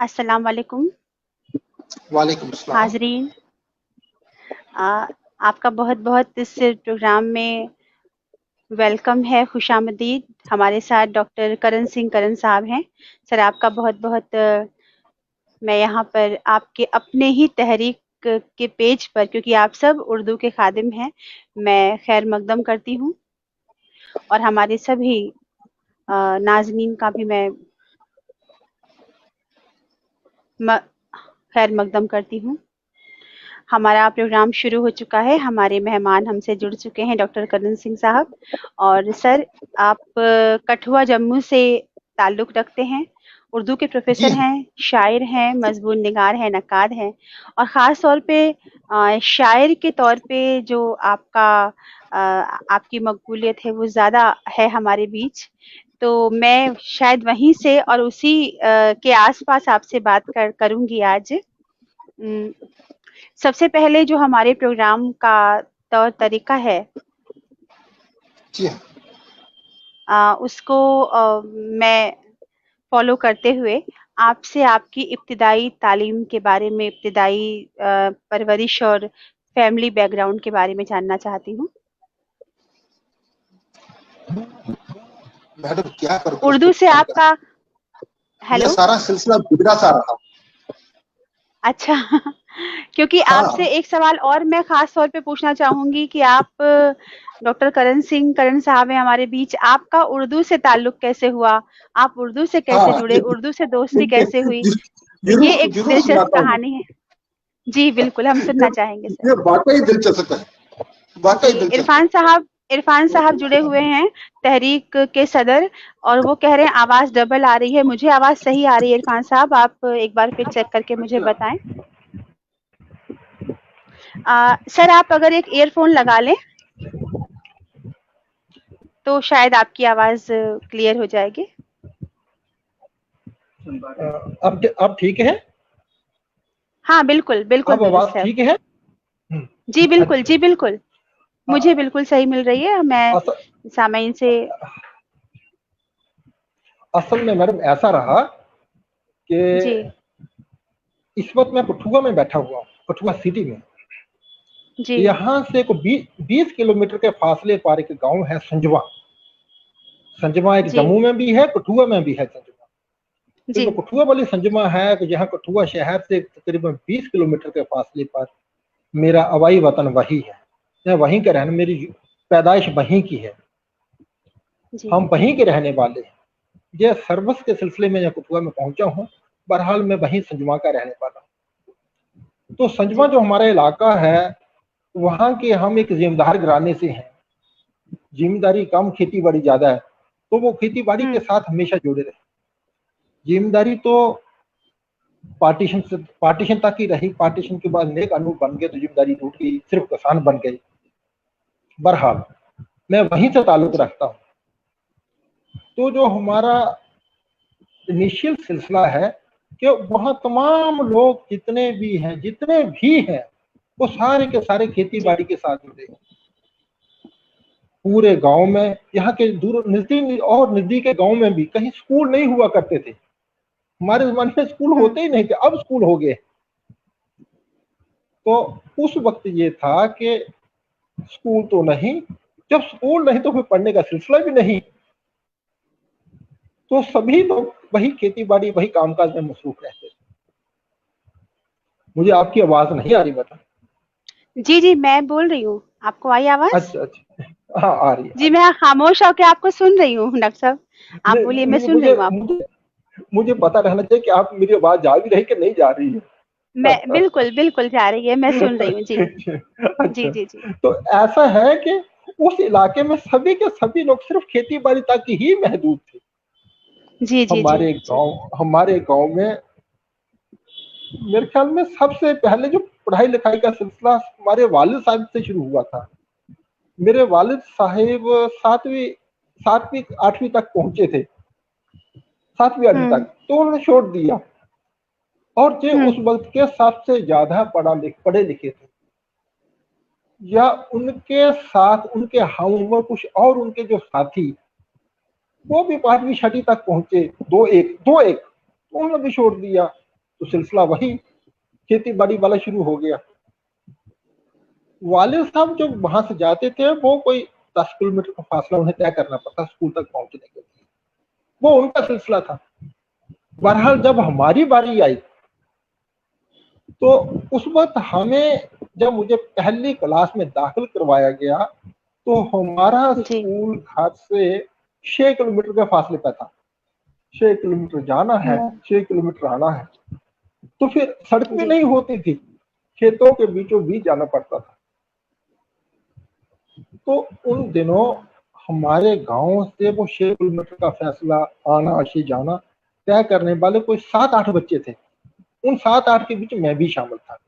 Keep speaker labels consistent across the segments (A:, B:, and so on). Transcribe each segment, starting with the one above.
A: अस्सलाम वालेकुम
B: वालेकुम अस्सलाम।
A: हाजरीन। आपका बहुत बहुत इस प्रोग्राम में वेलकम है, खुशामदीद। हमारे साथ डॉक्टर करण सिंह करण साहब हैं। सर आपका बहुत बहुत मैं यहाँ पर आपके अपने ही तहरीक के पेज पर, क्योंकि आप सब उर्दू के खादिम हैं, मैं खैर मकदम करती हूँ और हमारे सभी नाज़नीन का भी मैं म, खैर मकदम करती हूँ। हमारा प्रोग्राम शुरू हो चुका है। हमारे मेहमान हमसे जुड़ चुके हैं, डॉक्टर करण सिंह साहब। और सर आप कठुआ जम्मू से ताल्लुक़ रखते हैं, उर्दू के
B: जी
A: प्रोफ़ेसर
B: हाँ।
A: हैं, शायर हैं, मज़बून निगार हैं, नक्काद हैं और ख़ास तौर पे शायर के तौर पे जो आपकी मकबूलियत है वो ज़्यादा है हमारे बीच। तो मैं शायद वहीं से और उसी के आस-पास आपसे बात करूँगी आज। सबसे पहले जो हमारे प्रोग्राम का तौर तरीका है
B: जी हाँ।
A: उसको मैं फॉलो करते हुए आपसे आपकी इब्तिदाई तालीम के बारे में, इब्तिदाई परवरिश और फैमिली बैकग्राउंड के बारे में जानना चाहती हूँ।
B: मैडम क्या करूँ, कुछ तो
A: उर्दू से
B: बताइए आप।
A: आपका
B: ये
A: हेलो।
B: सारा सिलसिला बिगड़ा सा रहा।
A: अच्छा क्योंकि आपसे
B: हाँ।
A: एक सवाल और मैं खास तौर पे पूछना चाहूंगी कि आप डॉक्टर करण सिंह करण साहब हैं हमारे बीच, आपका उर्दू से ताल्लुक कैसे हुआ? आप उर्दू से कैसे
B: हाँ,
A: जुड़े? उर्दू से दोस्ती कैसे हुई? ये
B: जरूर
A: एक
B: जरूर
A: दिलचस्प
B: सुनाता हूँ।
A: कहानी है। जी बिल्कुल, हम
B: ये
A: सुनना चाहेंगे सर।
B: ये वाकई दिलचस्प है,
A: जी,
B: वाकई दिलचस्प है।
A: इरफान साहब जुड़े हुए हैं, तहरीक के सदर, और वो कह रहे हैं आवाज डबल आ रही है। मुझे आवाज सही आ रही है इरफान साहब, आप एक बार फिर चेक करके मुझे बताएं। सर आप अगर एक ईयरफोन लगा लें तो शायद आपकी आवाज क्लियर हो जाएगी।
C: अब ठीक है।
A: हाँ बिल्कुल बिल्कुल
C: अब आवाज
A: दुरुस्त है।
C: ठीक है।
A: जी बिल्कुल,
C: अच्छा
A: जी
C: अच्छा।
A: बिल्कुल, मुझे बिल्कुल सही मिल रही है। मैं
C: असल
A: सामाइन से
C: असल में मैडम ऐसा रहा कि
A: जी
C: इस वक्त मैं कठुआ में बैठा हुआ हूँ, कठुआ सिटी में।
A: जी
C: यहाँ से को 20 किलोमीटर के फासले पर एक गांव है संजवा। संजवा एक
A: जी
C: जम्मू में भी है, कठुआ में भी है संजवा। तो
A: जी
C: जो कठुआ वाली संजमा है, तो यहाँ कठुआ शहर से तकरीबन 20 किलोमीटर के फासले पर मेरा अवाई वतन वही है। मैं वहीं का रहने, मेरी पैदाइश वहीं की है,
A: जी
C: हम वहीं के रहने वाले हैं। ये सर्विस के सिलसिले में कठुआ में पहुंचा हूँ। बहरहाल मैं वहीं संजमा का रहने वाला हूँ। तो संजमा
A: जी
C: जो हमारा इलाका है, वहाँ के हम एक जिम्मेदार घराने से हैं। जिम्मेदारी कम, खेती बाड़ी ज्यादा है, तो वो खेती बाड़ी के
A: हम्म
C: साथ हमेशा जुड़े रहे। जिम्मेदारी तो पार्टीशन तक ही रही। पार्टीशन के बाद नेक कानून बन गए तो जिम्मेदारी टूट गई, सिर्फ किसान बन गए। बहरहाल मैं वहीं से ताल्लुक
A: जी
C: रखता हूँ। तो जो हमारा इनिशियल सिलसिला है कि वहाँ तमाम लोग जितने भी हैं वो सारे के सारे खेती
A: जी
C: बाड़ी के साथ जुड़े। पूरे गांव में, यहाँ के दूर नजदीक और नजदीक के गांव में भी कहीं स्कूल नहीं हुआ करते थे। हमारे जमाने में स्कूल
A: हम्म
C: होते ही नहीं थे, अब स्कूल हो गए। तो उस वक्त ये था कि स्कूल तो नहीं, जब स्कूल नहीं तो फिर पढ़ने का सिलसिला भी नहीं। तो सभी लोग वही खेती बाड़ी, वही कामकाज में मसरूफ रहते थे। मुझे आपकी आवाज नहीं आ रही बता।
A: जी जी, मैं बोल रही हूँ, आपको आई आवाज?
C: अच्छा अच्छा, हाँ आ रही है, आ
A: जी
C: रही
A: मैं खामोश होकर आपको सुन रही हूँ डॉक्टर साहब,
C: है।
A: आप बोलिए, मैं
C: नहीं,
A: सुन रही
C: मुझे
A: हूँ आपको।
C: मुझे मुझे पता रहना चाहिए कि आप मेरी आवाज जा भी रही कि नहीं जा रही
A: मैं
C: है।
A: बिल्कुल बिल्कुल जा रही है, मैं सुन रही हूँ जी। जी
C: अच्छा।
A: जी जी
C: तो ऐसा है कि उस इलाके में सभी के सभी लोग सिर्फ खेती बाड़ी तक ही महदूद थे।
A: जी जी जी जी
C: हमारे गांव में मेरे ख्याल में सबसे पहले जो पढ़ाई लिखाई का सिलसिला हमारे वालिद साहब से शुरू हुआ था। मेरे वालिद साहिब सातवीं सातवीं आठवीं तक पहुंचे थे, सातवीं आठवीं
A: हम्म
C: तक तो उन्होंने छोड़ दिया। और जो उस
A: हम्म
C: वक्त के सबसे ज्यादा पढ़े लिखे थे, या उनके साथ उनके हम उम्र कुछ और उनके जो साथी, वो भी 5वीं 6वीं तक पहुंचे। दो एक तो उन्होंने भी छोड़ दिया। तो सिलसिला वही खेती बाड़ी वाला शुरू हो गया। वालिद साहब जब वहां से जाते थे, वो कोई 10 किलोमीटर का फासला उन्हें तय करना पड़ता स्कूल तक पहुंचने के लिए, वो उनका सिलसिला था। बहरहाल जब हमारी बारी आई तो उस वक्त हमें, जब मुझे पहली क्लास में दाखिल करवाया गया तो हमारा स्कूल घर से 6 किलोमीटर के फासले पर था। 6 किलोमीटर जाना है, 6 किलोमीटर आना है। तो फिर सड़क भी नहीं होती थी, खेतों के बीचों बीच जाना पड़ता था। तो उन दिनों हमारे गांव से वो 6 किलोमीटर का फैसला आना आशी जाना तय करने वाले कोई 7-8 बच्चे थे। उन 7-8 के बीच मैं भी शामिल था।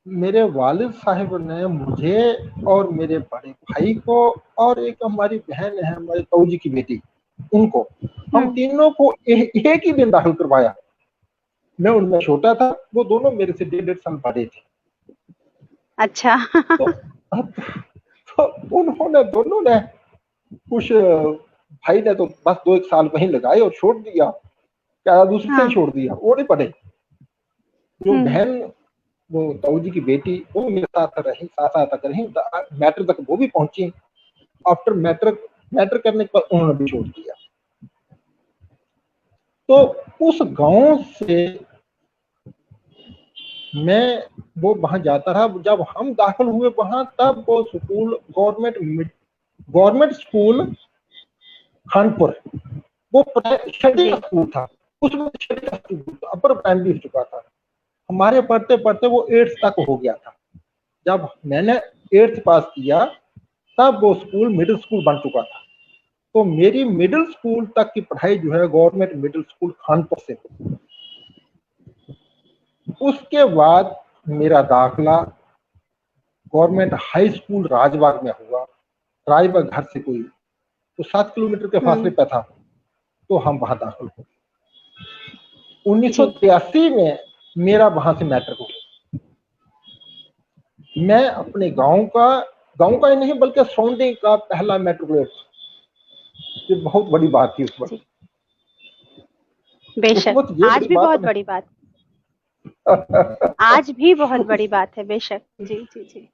C: मेरे वालिद साहब ने मुझे और मेरे बड़े भाई को और एक हमारी बहन है, हमारे ताऊ जी की बेटी, उनको, हम तीनों को एक ही दिन दाखिल करवाया। मैं उनमें छोटा था, वो दोनों मेरे से 1.5 साल बड़े थे।
A: अच्छा।
C: तो उन्होंने दोनों ने कुछ, भाई ने तो बस 2-1 साल वहीं लगाए और छोड़ दिया, क्या दूसरे से ही छोड़ दिया, वो नहीं पढ़े। जो बहन, वो ताऊ जी की बेटी, वो मेरे साथ रही, साथ रही, मैट्रिक तक वो भी पहुंची। आफ्टर मैट्रिक करने के बाद उन्होंने भी छोड़ दिया। तो उस गांव से मैं वो वहां जाता रहा। जब हम दाखिल हुए वहां, तब वो स्कूल गवर्नमेंट स्कूल खानपुर, वो शेड्यूल स्कूल था, उसमें शेड्यूल स्कूल अपर प्राइमरी हो चुका था। हमारे पढ़ते पढ़ते वो 8th तक हो गया था। जब मैंने 8th पास किया तब वो स्कूल मिडिल स्कूल बन चुका था। तो मेरी मिडिल स्कूल तक की पढ़ाई जो है गवर्नमेंट मिडिल स्कूल खानपुर से हुई। उसके बाद मेरा दाखिला गवर्नमेंट हाई स्कूल राजबाग में हुआ। राजबाग घर से कोई तो 7 किलोमीटर के फासले पे था, तो हम वहां दाखिल हुए। 1983 में मेरा वहां से मैट्रिक हुआ। मैं अपने गांव का ही नहीं बल्कि सराउंडिंग का पहला मैट्रिकुलेट, ये बहुत बड़ी बात थी उस वक्त।
A: बेशक, आज भी बहुत बड़ी बात आज भी बहुत बड़ी बात है, बेशक। जी जी जी।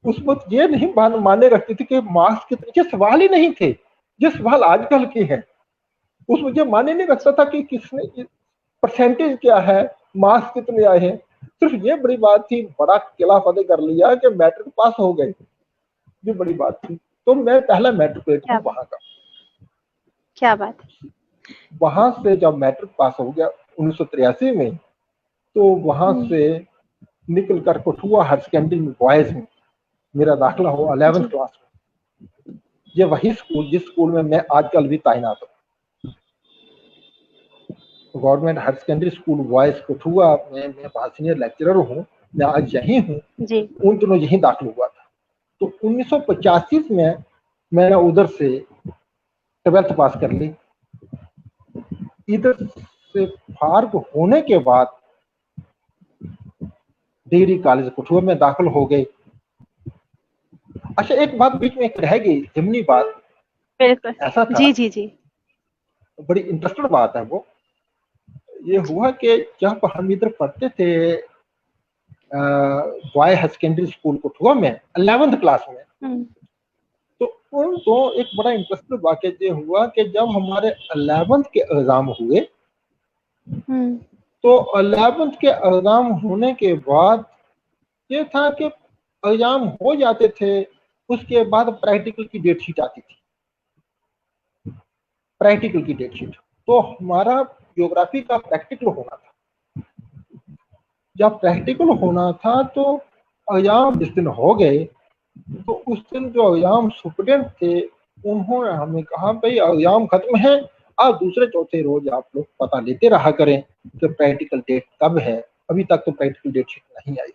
C: उस वक्त ये नहीं माने रखते थे कि मार्क्स कितने, सवाल ही नहीं थे जो सवाल आजकल के हैं। उस मुझे माने नहीं रखता था कि किसने परसेंटेज क्या है, मार्क्स कितने आए हैं। सिर्फ ये बड़ी बात थी, बड़ा किला फतेह कर लिया कि मैट्रिक पास हो गए, ये बड़ी बात थी। तो मैं पहला मैट्रिकुलेट हूँ वहां का।
A: क्या बात है।
C: वहां से जब मैट्रिक पास हो गया 1983 में, तो वहां से निकल कर कठुआ हायर सेकेंडरी में बॉयज में मेरा दाखिला हुआ 11th क्लास में। ये वही स्कूल जिस स्कूल में मैं आजकल भी तैनात हूँ, government higher secondary school boys Kathua में मैं वहां सीनियर लेक्चरर हूँ। मैं आज यही हूँ, उन दिनों यही दाखिल हुआ था। तो 1985 में मैंने उधर से 12th पास कर ली। इधर से फार्ग होने के बाद डिग्री कॉलेज कठुआ में दाखिल हो गए। अच्छा, एक बात बीच में रह गई, जमनी बात।
A: बिल्कुल,
C: ऐसा था,
A: जी जी जी,
C: बड़ी इंटरेस्टेड बात है वो। ये हुआ कि जब हम इधर पढ़ते थे boy higher secondary school Kathua में 11th क्लास में, तो उनको एक बड़ा इंटरेस्टिंग वाकया ये हुआ कि जब हमारे 11th के एग्जाम हुए, तो 11th के एग्जाम होने के बाद ये था कि एग्जाम हो जाते थे, उसके बाद प्रैक्टिकल की डेट शीट आती थी। प्रैक्टिकल की डेट शीट, तो हमारा ज्योग्राफी का प्रैक्टिकल होना था। जब प्रैक्टिकल होना था तो एग्जाम जिस दिन हो गए, तो उस दिन जो एग्जाम सुप्रीडेंट थे उन्होंने हमें कहा, भाई एग्जाम खत्म है, आप दूसरे चौथे रोज आप लोग पता लेते रहा करें कि प्रैक्टिकल डेट कब है। अभी तक तो प्रैक्टिकल डेट शीट नहीं आई।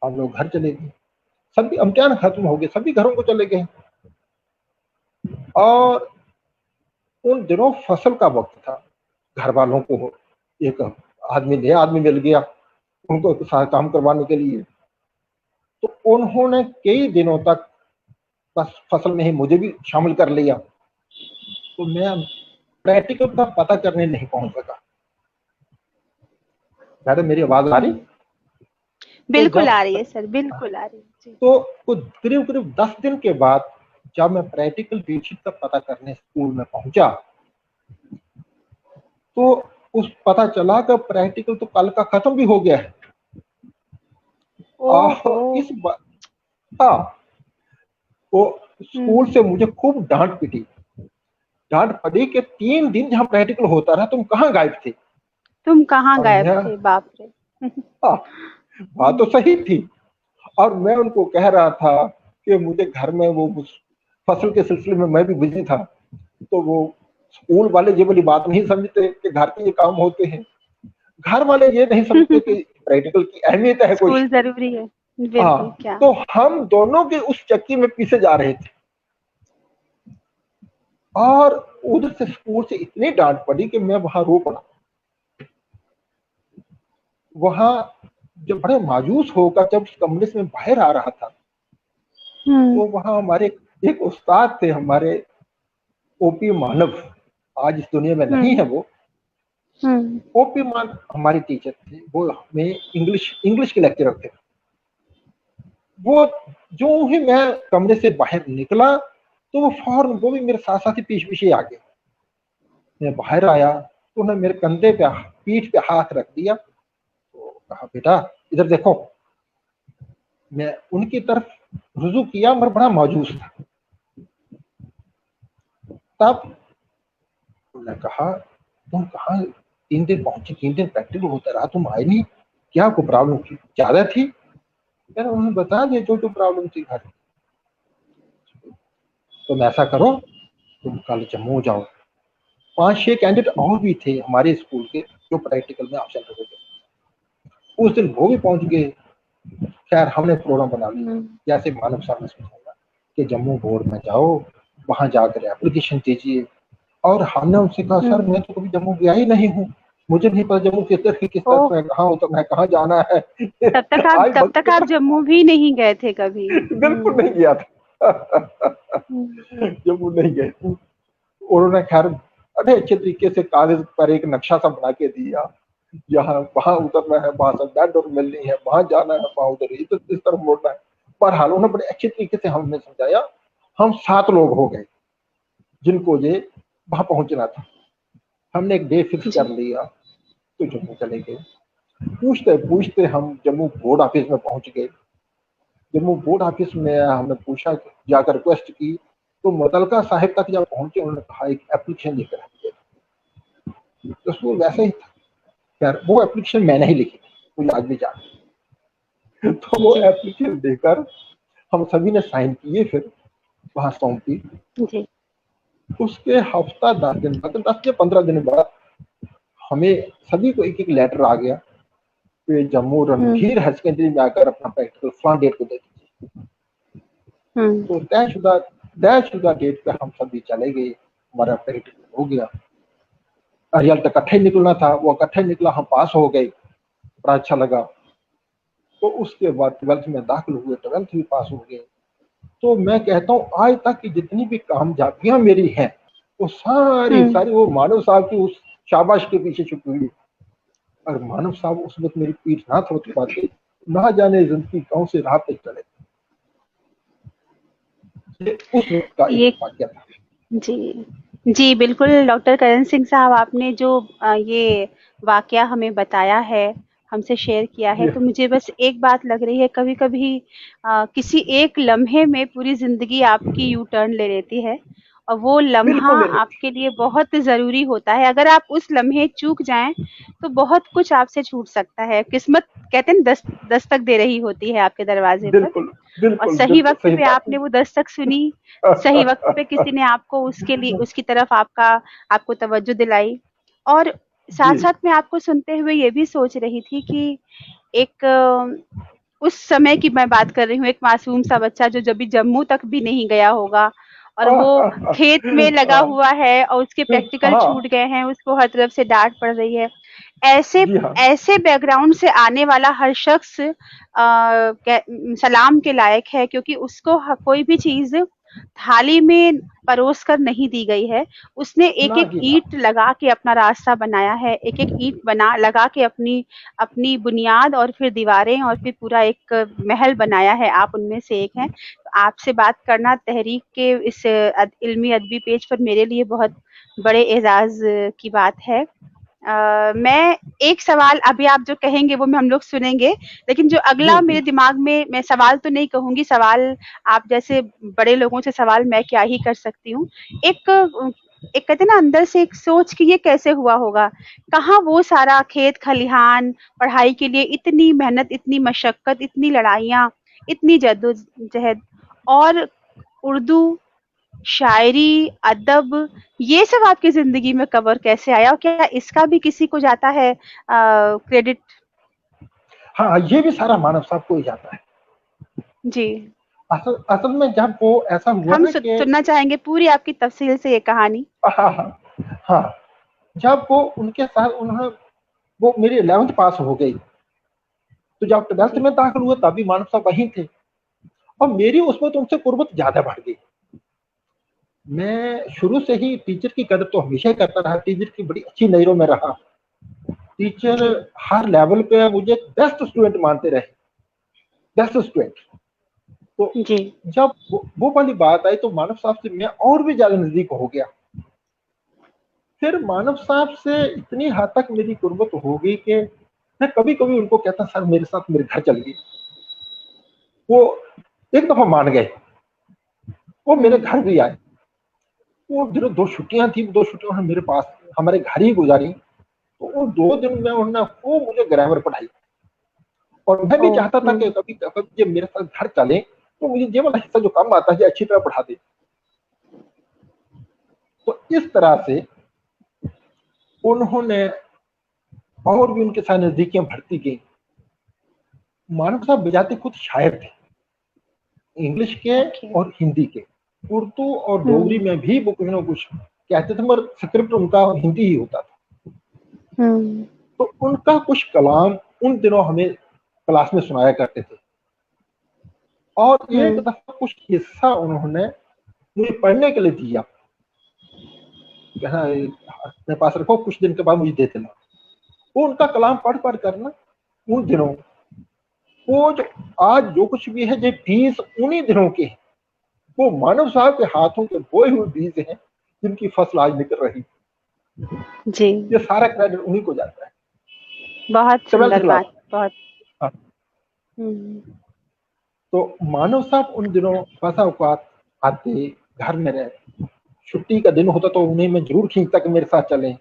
C: हम लोग घर चले गए, सभी इम्तिहान खत्म हो गए, सभी घरों को चले गए। और उन दिनों फसल का वक्त था। घर वालों को एक आदमी मिल गया उनको सारा काम करवाने के लिए। तो उन्होंने कई दिनों तक बस फसल में ही मुझे भी शामिल कर लिया। तो मैं प्रैक्टिकल का पता करने नहीं पहुंच सका। मैडम मेरी आवाज आ रही?
A: बिल्कुल आ रही है सर, बिल्कुल आ रही है जी।
C: तो करीब करीब 10 दिन के बाद जब मैं प्रैक्टिकल डेटशीट का पता करने स्कूल में पहुंचा, तो उस पता चला कि प्रैक्टिकल तो कल का खत्म भी हो गया है। इस हाँ, वो स्कूल से मुझे खूब डांट पड़ी कि 3 दिन जहाँ प्रैक्टिकल होता रहा, तुम कहाँ गायब थे?
A: तुम कहाँ गायब थे? बाप रे।
C: बात तो सही थी। और मैं उनको कह रहा था कि मुझे घर में वो फसल के सिलसिले में मैं भी बिजी था, तो वो स्कूल वाले ये वाली बात नहीं समझते कि घर के ये काम होते हैं। घर वाले ये नहीं समझते कि प्रैक्टिकल की अहमियत है कोई।
A: स्कूल जरूरी है, बिल्कुल। क्या
C: तो हम दोनों के उस चक्की में पीछे जा रहे थे, और उधर से स्कूल से इतनी डांट पड़ी कि मैं वहां रो पड़ा। वहां जब बड़े मायूस होकर जब उस कमरे से मैं बाहर आ रहा था, तो वहां हमारे एक उस्ताद थे, हमारे ओपी मानव, आज इस दुनिया में नहीं है वो। ओपी मानव हमारे टीचर थे, वो हमें इंग्लिश के लेक्चरर थे। वो जो ही मैं कमरे से बाहर निकला, तो वो फौरन वो भी मेरे साथ साथ ही पीछे आ गए। मैं बाहर आया तो उन्होंने मेरे कंधे पे पीठ पे हाथ रख दिया, तो कहा बेटा इधर देखो। मैं उनकी तरफ रुजू किया, मगर बड़ा मायूस था। तब उन्होंने कहा तुम कहाँ 3 दिन पहुंचे, 3 दिन प्रैक्टिकल होता रहा, तुम आए नहीं, क्या कोई प्रॉब्लम थी, ज्यादा थी? मैंने उन्हें बता दिया जो प्रॉब्लम थी घर। तुम ऐसा करो, तुम कल जम्मू जाओ। 5-6 कैंडिडेट और भी थे हमारे स्कूल के जो प्रैक्टिकल में ऑप्शन रहे थे। उस दिन वो भी पहुंच गए। खैर हमने प्रोग्राम बना लिया, जैसे मानव साहब ने समझाया कि जम्मू बोर्ड में जाओ, वहां जाकर एप्लीकेशन दीजिए। और हमने उनसे कहा सर मैं तो कभी जम्मू गया ही नहीं हूँ, मुझे नहीं पता जम्मू किस तरफ में कहाँ होता है, कहाँ जाना है।
A: तब तक आप जम्मू भी नहीं गए थे कभी?
C: बिल्कुल नहीं गया था। जम्मू नहीं गए थे। उन्होंने खैर बड़े अच्छे तरीके से कागज पर एक नक्शा सा बना के दिया, यहाँ वहां उतरना है, वहां से बैड डोर मिलनी है, वहां जाना है, वहां उधर इस तरफ मुड़ना है। पर हाल उन्होंने बड़े अच्छे तरीके से हमें समझाया। हम 7 लोग हो गए जिनको ये वहां पहुंचना था। हमने एक डे फिक्स कर लिया, तो जम्मू चले गए। पूछते पूछते हम जम्मू बोर्ड ऑफिस में पहुंच गए। जम्मू बोर्ड ऑफिस में हमने पूछा, जाकर रिक्वेस्ट की, तो मुतलका साहिब तक जब पहुंचे उन्होंने कहा एक एप्लीकेशन लेकर आइए। तो वो वैसे ही था। यार वो एप्लीकेशन मैंने ही लिखी, मुझे आज भी याद है। तो वो एप्लीकेशन देकर हम सभी ने साइन किए, फिर वहां सौंपी। उसके हफ्ता 10 दिन बाद, 10 या 15 दिन बाद हमें सभी को एक लेटर आ गया कि जम्मू रणधीर हायर सेकेंडरी में आकर अपना प्रैक्टिकल फलां डेट को दे दीजिए। तो तयशुदा डेट पे हम सभी चले गए, हमारा प्रैक्टिकल हो गया। रिजल्ट इकट्ठे निकलना था, वो इकट्ठे निकला, हम पास हो गए, बड़ा अच्छा लगा। तो उसके बाद 12th में दाखिल हुए, 12th भी पास हो गए। तो मैं कहता हूँ आज तक की जितनी भी कामयाबियां मेरी हैं, वो सारी वो मानव साहब की उस शाबाश के पीछे छुपी हुई। और मानव साहब उस वक्त मेरी पीठ ना थोड़ी पाते, ना जाने जिंदगी कौन से राह पे चले। उस वक्त का एक वाक्य था।
A: जी बिल्कुल डॉक्टर करण सिंह साहब, आपने जो ये वाकया हमें बताया है, हमसे शेयर किया है, तो मुझे बस एक बात लग रही है, कभी कभी किसी एक लम्हे में पूरी जिंदगी आपकी यू टर्न ले लेती है, और वो लम्हा आपके लिए बहुत जरूरी होता है। अगर आप उस लम्हे चूक जाएं तो बहुत कुछ आपसे छूट सकता है। किस्मत कहते हैं दस्तक दे रही होती है आपके दरवाजे पर, और सही वक्त पे आपने वो दस्तक सुनी, सही वक्त पे किसी ने आपको उसकी तरफ आपको तवज्जो दिलाई। और साथ साथ मैं आपको सुनते हुए ये भी सोच रही थी कि एक उस समय की मैं बात कर रही हूँ, एक मासूम सा बच्चा जो जब भी जम्मू तक भी नहीं गया होगा, और वो खेत में लगा हुआ है और उसके प्रैक्टिकल छूट गए हैं, उसको हर तरफ से डांट पड़ रही है। ऐसे बैकग्राउंड से आने वाला हर शख्स सलाम के लायक है, क्योंकि उसको कोई भी चीज थाली में परोस कर नहीं दी गई है। उसने एक
C: ना
A: एक
C: जी ना।
A: ईंट लगा के अपना रास्ता बनाया है, एक एक ईंट बना लगा के अपनी अपनी बुनियाद और फिर दीवारें और फिर पूरा एक महल बनाया है। आप उनमें से एक हैं। तो आपसे बात करना तहरीक के इस इल्मी अदबी पेज पर मेरे लिए बहुत बड़े एजाज की बात है। मैं एक सवाल, अभी आप जो कहेंगे वो हम लोग सुनेंगे, लेकिन जो
C: जी
A: अगला मेरे
C: जी।
A: दिमाग में, मैं सवाल तो नहीं कहूंगी, सवाल आप जैसे बड़े लोगों से सवाल मैं क्या ही कर सकती हूँ। एक एक कहते ना अंदर से एक सोच कि ये कैसे हुआ होगा, कहाँ वो सारा खेत खलिहान, पढ़ाई के लिए इतनी मेहनत, इतनी मशक्कत, इतनी लड़ाइयाँ, इतनी जद्दोजहद, और उर्दू, शायरी, अदब, ये सब आपकी ज़िंदगी में कवर कैसे आया और क्या इसका भी किसी को जाता है क्रेडिट?
C: हाँ, ये भी सारा मानव साहब को ही जाता है।
A: जी,
C: असल असल में जब वो ऐसा हुआ
A: हम
C: ना कि
A: सुनना चाहेंगे पूरी आपकी तफ़सील से ये कहानी।
C: हाँ, हाँ, हाँ, जब वो उनके साथ उन्होंने वो मेरी 11th पास हो गई, तो जब 12th
A: जी,
C: में दाखिल हुए तभी मानव साहब वहीं थे और मेरी उसमें तो उनसे कुर्बत ज़्यादा बढ़ गई। मैं शुरू से ही टीचर की कदर तो हमेशा ही करता रहा, टीचर की बड़ी अच्छी नज़रों में रहा। टीचर
A: जी,
C: हर लेवल पे मुझे बेस्ट स्टूडेंट मानते रहे, बेस्ट स्टूडेंट। तो
A: जी,
C: जब वो वाली बात आई तो मानव साहब से मैं और भी ज़्यादा नज़दीक हो गया। फिर मानव साहब से इतनी हद तक मेरी कुर्बत हो गई कि मैं कभी-कभी उनको कहता, सर मेरे साथ मेरे घर चलिए। वो एक दफ़ा मान गए, वो मेरे
A: हुँ,
C: घर भी आए। वो दिनों 2 छुट्टियाँ थी, 2 छुट्टियाँ उन्होंने मेरे पास हमारे घर ही गुज़ारी। तो वो 2 दिन में उन्होंने खूब मुझे ग्रामर पढ़ाई और मैं भी
A: ओह!
C: चाहता था कि कभी कभी जब मेरे साथ घर चले, तो मुझे ये वाला हिस्सा जो कम आता है अच्छी तरह पढ़ा दें। तो इस तरह से उन्होंने और भी उनके साथ नज़दीकियाँ बढ़ती गईं। मानव साहब बजाते खुद शायर थे, इंग्लिश के
A: ओके,
C: और हिंदी के। उर्दू और डोगरी
A: हुँ,
C: में भी वो कुछ ना कुछ कहते थे, मगर स्क्रिप्ट उनका हिंदी ही होता था।
A: हुँ,
C: तो उनका कुछ कलाम उन दिनों हमें क्लास में सुनाया करते थे और एक
A: हुँ,
C: दफ़ा कुछ हिस्सा उन्होंने मुझे पढ़ने के लिए दिया। अपने पास रखो, कुछ दिन के बाद मुझे दे देना। वो उनका कलाम पढ़ कर ना उन दिनों, वो जो आज जो कुछ भी है ये बीज उन्हीं दिनों के हैं। वो मानव साहब के हाथों के बोए हुए बीज हैं जिनकी फसल आज निकल रही।
A: जी,
C: ये सारा क्रेडिट उन्हीं को जाता है।
A: बहुत
C: 12th
A: सुंदर
C: क्लास
A: बात, बहुत।
C: हाँ,
A: हुँ,
C: तो मानव साहब उन दिनों बसा औकात आते, घर में रहे। छुट्टी का दिन होता तो उन्हें मैं ज़रूर खींचता कि मेरे साथ चलें।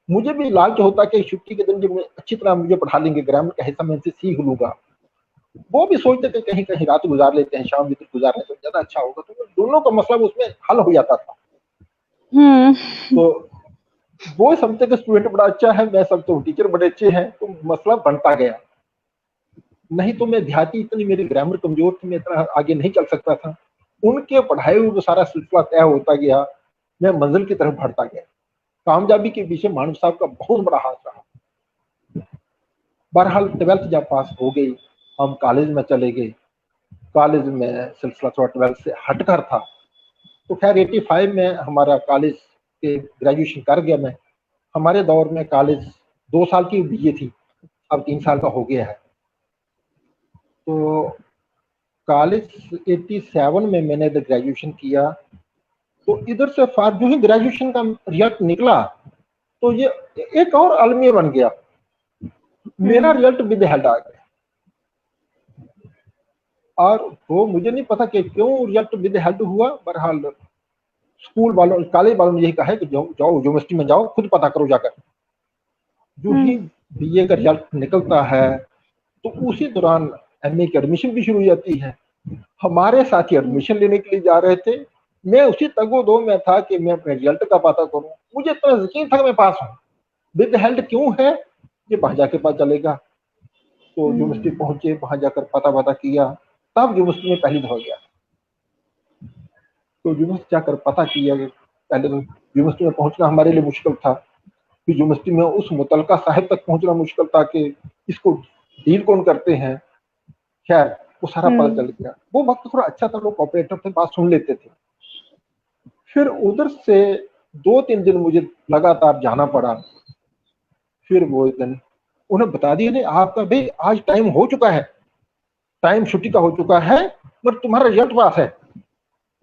C: मुझे भी लालच होता कि छुट्टी के दिन जब मैं अच्छी तरह मुझे पढ़ा लेंगे, ग्रामर का हिस्सा मैं इनसे सीख लूँगा। वो भी सोचते कि कहीं-कहीं रात गुज़ार लेते हैं, शाम भी गुज़ार लें तो ज़्यादा अच्छा होगा। तो दोनों का मसला उसमें हल हो जाता था।
A: हुँ,
C: तो वो समझते कि स्टूडेंट बड़ा अच्छा है, मैं समझता हूँ टीचर बड़े अच्छे हैं, तो मसला बनता गया। नहीं तो मैं देहाती, इतनी मेरी ग्रामर कमज़ोर थी, मैं इतना आगे नहीं चल सकता था। उनके पढ़ाए हुए वो सारा सिलसिला तय होता गया, मैं मंज़िल की तरफ बढ़ता गया। कामयाबी के पीछे मानव साहब का बहुत बड़ा हाथ रहा। बहरहाल 12th जब पास हो गई, हम कॉलेज में चले गए। कॉलेज में सिलसिला थोड़ा 12th से हटकर था। तो खैर 85 में हमारा कॉलेज के ग्रेजुएशन कर गया मैं। हमारे दौर में कॉलेज 2 साल की बीए थी, अब 3 साल का हो गया है। तो कॉलेज 87 में मैंने इधर ग्रेजुएशन किया। तो इधर से फार जो ही ग्रेजुएशन का रिजल्ट निकला, तो ये एक और अलमिया बन गया। मेरा
A: हुँ,
C: रिजल्ट विद हेल्ड आ गया और वो मुझे नहीं पता कि क्यों रिजल्ट विद हेल्ड हुआ। बहरहाल स्कूल वालों, कॉलेज वालों ने यही कहा है कि जाओ जाओ यूनिवर्सिटी में जाओ, खुद पता करो जाकर। जो
A: हुँ,
C: ही बीए का रिजल्ट निकलता है तो उसी दौरान एमए की एडमिशन भी शुरू हो जाती है। हमारे साथी
A: हुँ,
C: एडमिशन लेने के लिए जा रहे थे। मैं उसी तगो-दो में था कि मैं अपने रिजल्ट का पता करूं। मुझे इतना यकीन था कि मैं पास हूं। विद हेल्ड क्यों है, ये वहां जाके पता चलेगा। तो यूनिवर्सिटी
A: हुँ,
C: पहुंचे, वहां जाकर पता किया, तब यूनिवर्सिटी में पहली दफा गया। तो यूनिवर्सिटी जाकर पता किया कि पहले तो यूनिवर्सिटी में पहुंचना हमारे लिए मुश्किल था। फिर यूनिवर्सिटी में उस मुतलका साहब तक पहुंचना मुश्किल था कि इसको डील कौन करते हैं। खैर वो सारा पता चल
A: हुँ,
C: गया। वो वक्त थोड़ा अच्छा था, लोग कोऑपरेटिव थे, बात सुन लेते थे। फिर उधर से 2-3 दिन मुझे लगातार जाना पड़ा। फिर वो दिन उन्हें बता दिया, नहीं आपका भाई आज टाइम हो चुका है, टाइम छुट्टी का हो चुका है, पर तुम्हारा रिजल्ट पास है।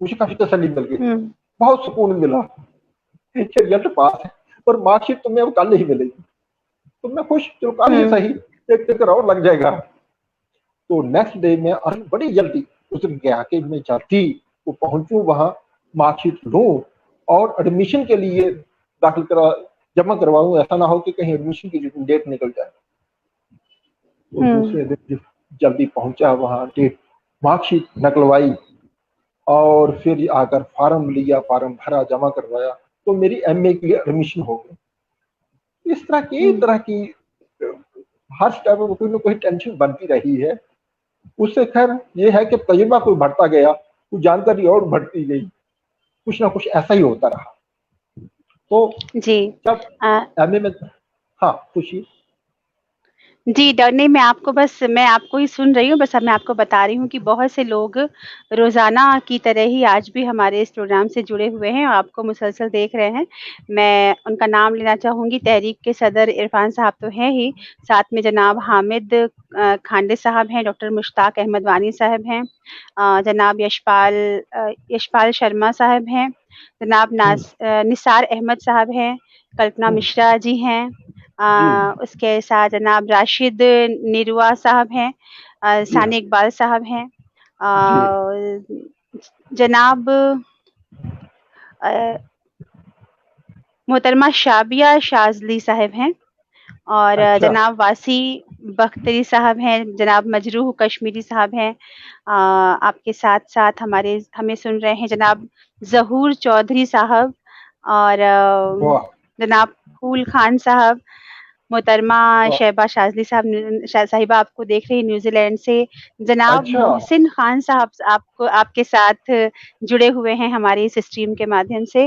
C: मुझे काफी तसल्ली मिल गई, बहुत सुकून मिला कि रिजल्ट पास है, पर मार्कशीट तुम्हें अब कल ही मिलेगी। तो मैं खुश, चलो कल ही सही, एक चक्कर और लग जाएगा। तो नेक्स्ट डे में बड़ी जल्दी उस दिन गया कि मैं जल्दी वो पहुंचूं वहां, मार्कशीट लूं और एडमिशन के लिए दाखिल करा जमा करवाऊं। ऐसा ना हो कि कहीं एडमिशन की डेट निकल जाए। तो दूसरे दिन जल्दी पहुंचा वहां, डेट मार्कशीट निकलवाई और फिर आकर फार्म लिया, फार्म भरा, जमा करवाया, तो मेरी एमए की एडमिशन हो गई। इस तरह की हर स्टेप में कोई ना कोई टेंशन बनती रही है। उससे खैर ये है कि तजुर्बा कोई बढ़ता गया, कुछ जानकारी और बढ़ती गई, कुछ ना कुछ ऐसा ही होता रहा। तो
A: जी
C: जब एमए में, हाँ पूछिए।
A: जी, नहीं मैं आपको ही सुन रही हूँ, बस अब मैं आपको बता रही हूँ कि बहुत से लोग रोज़ाना की तरह ही आज भी हमारे इस प्रोग्राम से जुड़े हुए हैं और आपको मुसलसल देख रहे हैं। मैं उनका नाम लेना चाहूँगी। तहरीक के सदर इरफान साहब तो हैं ही, साथ में जनाब हामिद खांडे साहब हैं, डॉक्टर मुश्ताक अहमद वानी साहब हैं, जनाब यशपाल शर्मा साहब हैं, जनाब निसार अहमद साहब हैं, कल्पना मिश्रा जी हैं, उसके साथ जनाब राशिद निरुआ साहब हैं, सानी इकबाल साहब हैं, जनाब मोहतरमा शाबिया शाजली साहब हैं और जनाब वासी बख्तरी साहब हैं, जनाब मजरूह कश्मीरी साहब हैं। आपके साथ साथ हमें सुन रहे हैं जनाब जहूर चौधरी साहब और जनाब फूल खान साहब, मोहतरमा शहबा शाजली साहिबा आपको देख रही न्यूजीलैंड से, जनाब मोहसिन खान साहब आपके साथ जुड़े हुए हैं हमारे इस स्ट्रीम के माध्यम से,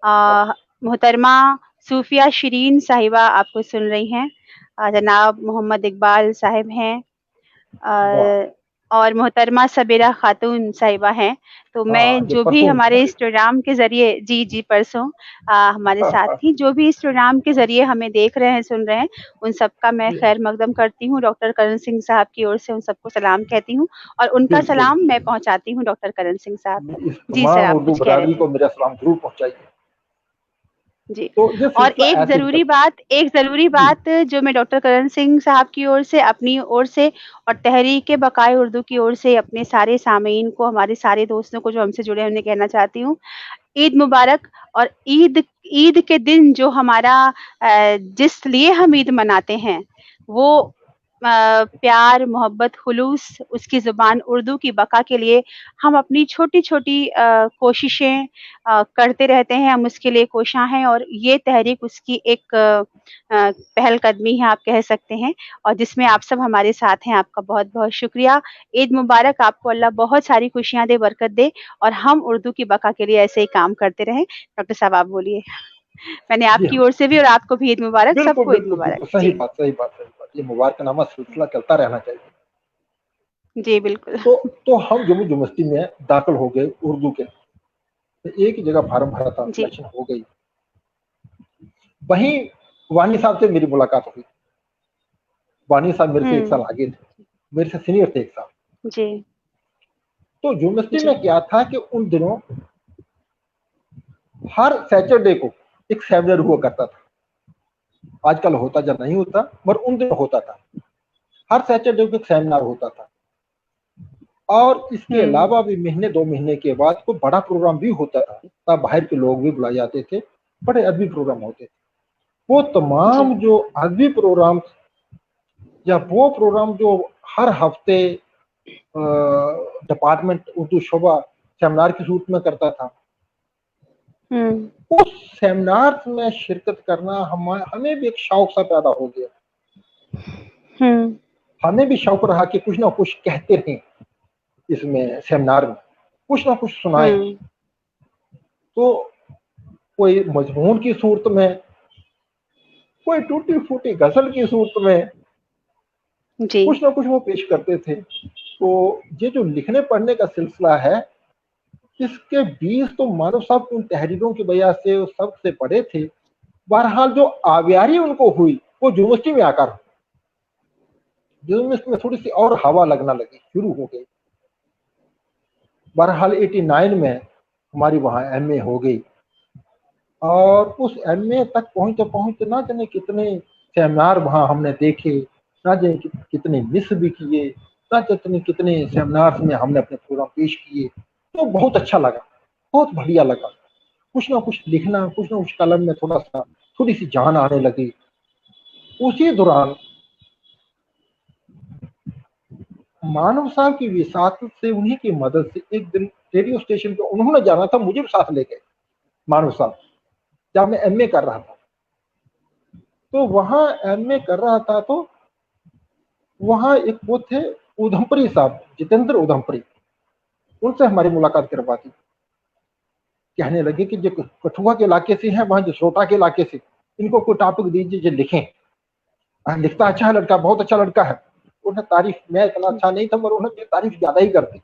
A: मोहतरमा सूफिया शिरीन साहिबा आपको सुन रही हैं, जनाब मोहम्मद इकबाल साहिब हैं और मोहतरमा सबीरा खातून साहिबा हैं। तो मैं जो भी हमारे इस प्रोग्राम के जरिए जी परसों हमारे साथी जो भी इस प्रोग्राम के जरिए हमें देख रहे हैं, सुन रहे हैं, उन सबका मैं खैर मकदम करती हूँ। डॉक्टर करण सिंह साहब की ओर से उन सबको सलाम कहती हूँ और उनका सलाम मैं पहुँचाती हूँ डॉक्टर करण सिंह साहब को। जी सर, आप कुछ कह रहे थे।
C: मेरा सलाम जरूर पहुंचाइए।
A: जी, और एक जरूरी बात जो मैं डॉक्टर करण सिंह साहब की ओर से, अपनी ओर से और तहरीक बकाए उर्दू की ओर से अपने सारे सामीन को, हमारे सारे दोस्तों को जो हमसे जुड़े हैं, उन्हें कहना चाहती हूँ, ईद मुबारक। और ईद के दिन जो हमारा जिस लिए हम ईद मनाते हैं वो प्यार, मोहब्बत, खुलूस, उसकी ज़ुबान उर्दू की बका के लिए हम अपनी छोटी-छोटी कोशिशें करते रहते हैं, हम उसके लिए कोशां हैं और ये तहरीक उसकी एक पहलकदमी है, आप कह सकते हैं, और जिसमें आप सब हमारे साथ हैं। आपका बहुत-बहुत शुक्रिया। ईद मुबारक, आपको अल्लाह बहुत सारी खुशियाँ दे, बरकत दे और हम उर्दू की बका के लिए ऐसे ही काम करते रहें। डॉक्टर साहब आप बोलिए। मैंने आपकी ओर से भी और आपको भी ईद मुबारक, सबको ईद मुबारक।
C: सही बात। ये मुबारकनामा सिलसिला चलता रहना चाहिए।
A: जी बिल्कुल।
C: तो हम जम्मू यूनिवर्सिटी में दाखिल हो गए उर्दू के, तो एक ही जगह फार्म भरा था, सिलेक्शन हो गई। वहीं वानी साहब से मेरी मुलाकात हुई। वानी साहब मेरे से 1 साल आगे थे, मेरे से सीनियर थे 1 साल।
A: जी।
C: तो यूनिवर्सिटी में क्या था कि उन दिनों हर सैटरडे को एक सेमिनार हुआ करता था। आजकल होता या नहीं होता, पर उन दिनों होता था। हर सैटरडे को एक सेमिनार होता था और इसके अलावा भी महीने 2 महीने के बाद कोई बड़ा प्रोग्राम भी होता था, तब बाहर के लोग भी बुलाए जाते थे, बड़े अदबी प्रोग्राम होते थे। वो तमाम जो अदबी प्रोग्राम या वो प्रोग्राम जो हर हफ्ते डिपार्टमेंट उर्दू शोबा सेमिनार की सूरत में करता था, उस सेमिनार में शिरकत करना हमें भी एक शौक सा पैदा हो गया। हमें भी शौक रहा कि कुछ ना कुछ कहते रहें इसमें, सेमिनार में कुछ ना कुछ सुनाएं। तो कोई मजमून की सूरत में, कोई टूटी फूटी गजल की सूरत में कुछ ना कुछ वो पेश करते थे। तो ये जो लिखने पढ़ने का सिलसिला है, इसके 20 तो मानव साहब उन तहरीरों की वजह से वो सबसे पढ़े थे। बहरहाल जो आवियारी उनको हुई वो यूनिवर्सिटी में आकर, यूनिवर्सिटी में थोड़ी सी और हवा लगना लगी, शुरू हो गई। बहरहाल 89 में हमारी वहाँ एमए हो गई और उस एमए तक पहुंचते पहुंचते ना जाने कितने सेमिनार वहाँ हमने देखे, ना जाने कितने मिस भी किए, ना जाने कितने सेमिनार्स में हमने अपने प्रोग्राम पेश किए। तो बहुत अच्छा लगा, बहुत बढ़िया लगा। कुछ ना कुछ लिखना, कुछ ना कुछ कलम में थोड़ी सी जान आने लगी। उसी दौरान मानव साहब की विसात से, उन्हीं की मदद से एक दिन रेडियो स्टेशन पे उन्होंने जाना था, मुझे भी साथ ले गए मानव साहब, जब मैं एमए कर रहा था। तो वहां एमए कर रहा था तो वहां एक वो थे उधमपुरी साहब, जितेंद्र उधमपुरी, उनसे हमारी मुलाकात करवा दी। कहने लगे कि जो कठुआ के इलाके से हैं, वहां जसरोटा के इलाके से, इनको कोई टॉपिक दीजिए जो लिखें। लिखता अच्छा है लड़का, बहुत अच्छा लड़का है। उन्हें तारीफ, मैं इतना अच्छा नहीं था मगर उन्हें तारीफ ज्यादा ही करती।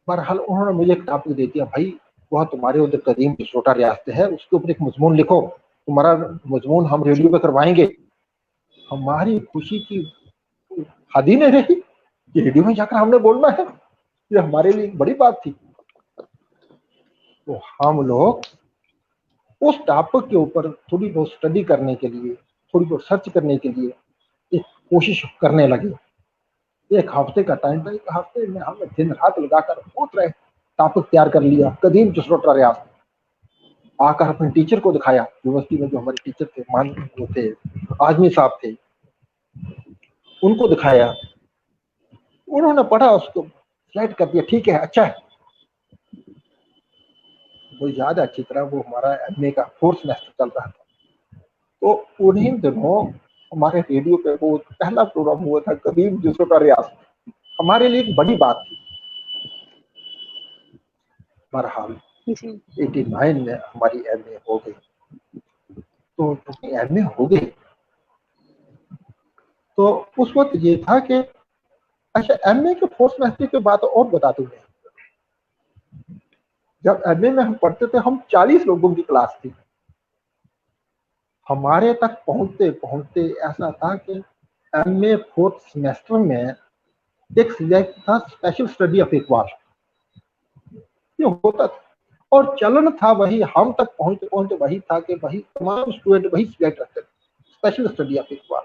C: बहरहाल उन्होंने मुझे एक टॉपिक दे दिया, भाई वह तुम्हारे उधर कदीम जसरोटा रियासत है, उसके ऊपर एक मजमून लिखो, तुम्हारा मजमून हम रेडियो पे करवाएंगे। हमारी खुशी की हद ही नहीं रही कि रेडियो में जाकर हमने बोलना है, ये हमारे लिए बड़ी बात थी। तो हम लोग उस टॉपिक के ऊपर थोड़ी बहुत स्टडी करने के लिए, थोड़ी बहुत सर्च करने के लिए एक कोशिश करने लगे। एक हफ्ते का टाइम था, एक हफ्ते में हमने दिन रात लगाकर बहुत रहे, टॉपिक तैयार कर लिया, कदीम जसरोटा रियासत। आकर अपने टीचर को दिखाया, यूनिवर्सिटी में जो हमारे टीचर थे, मान वो थे आजमी साहब थे, उनको दिखाया। उन्होंने पढ़ा, उसको स्लाइड कर दिया, ठीक है अच्छा है। वो याद है अच्छी तरह, वो हमारा एमए का 4th सेमेस्टर चल रहा था। तो उन्हीं दिनों हमारे रेडियो पे वो पहला प्रोग्राम हुआ था, कदीम जसरोटा रियासत। हमारे लिए एक बड़ी बात थी। बहरहाल 89 में हमारी एमए हो गई। तो एमए हो गई तो उस वक्त ये था कि अच्छा, एमए के 4th सेमेस्टर की बात और बता दूं मैं। जब एमए में हम पढ़ते थे, हम 40 लोगों की क्लास थी। हमारे तक पहुंचते पहुंचते ऐसा था कि एमए 4th सेमेस्टर में एक सब्जेक्ट था स्पेशल स्टडी ऑफ इकबाल, ये होता था और चलन था वही, हम तक पहुंचते पहुंचते वही था कि वही तमाम स्टूडेंट वही सब्जेक्ट रखते थे, स्पेशल स्टडी ऑफ इकबाल।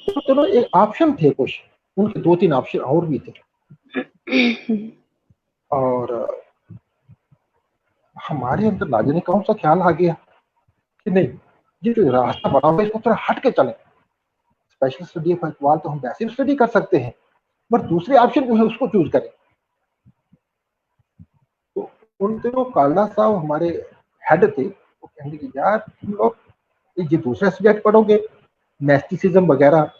C: तो चलो एक ऑप्शन थे कुछ, उनके 2-3 ऑप्शन और भी थे। और हमारे अंदर ना जाने कौन सा ख्याल आ गया कि नहीं, ये जो रास्ता बना हुआ है इसको थोड़ा हट के चलें। स्पेशल स्टडी ऑफ इकबाल तो हम वैसे स्टडी कर सकते हैं, पर दूसरे ऑप्शन जो है उसको चूज करें। तो उन दिनों काला साहब हमारे हेड थे, वो कहने कि यार तुम लोग ये दूसरा सब्जेक्ट पढ़ोगे, नेस्टिसिज्म वगैरह।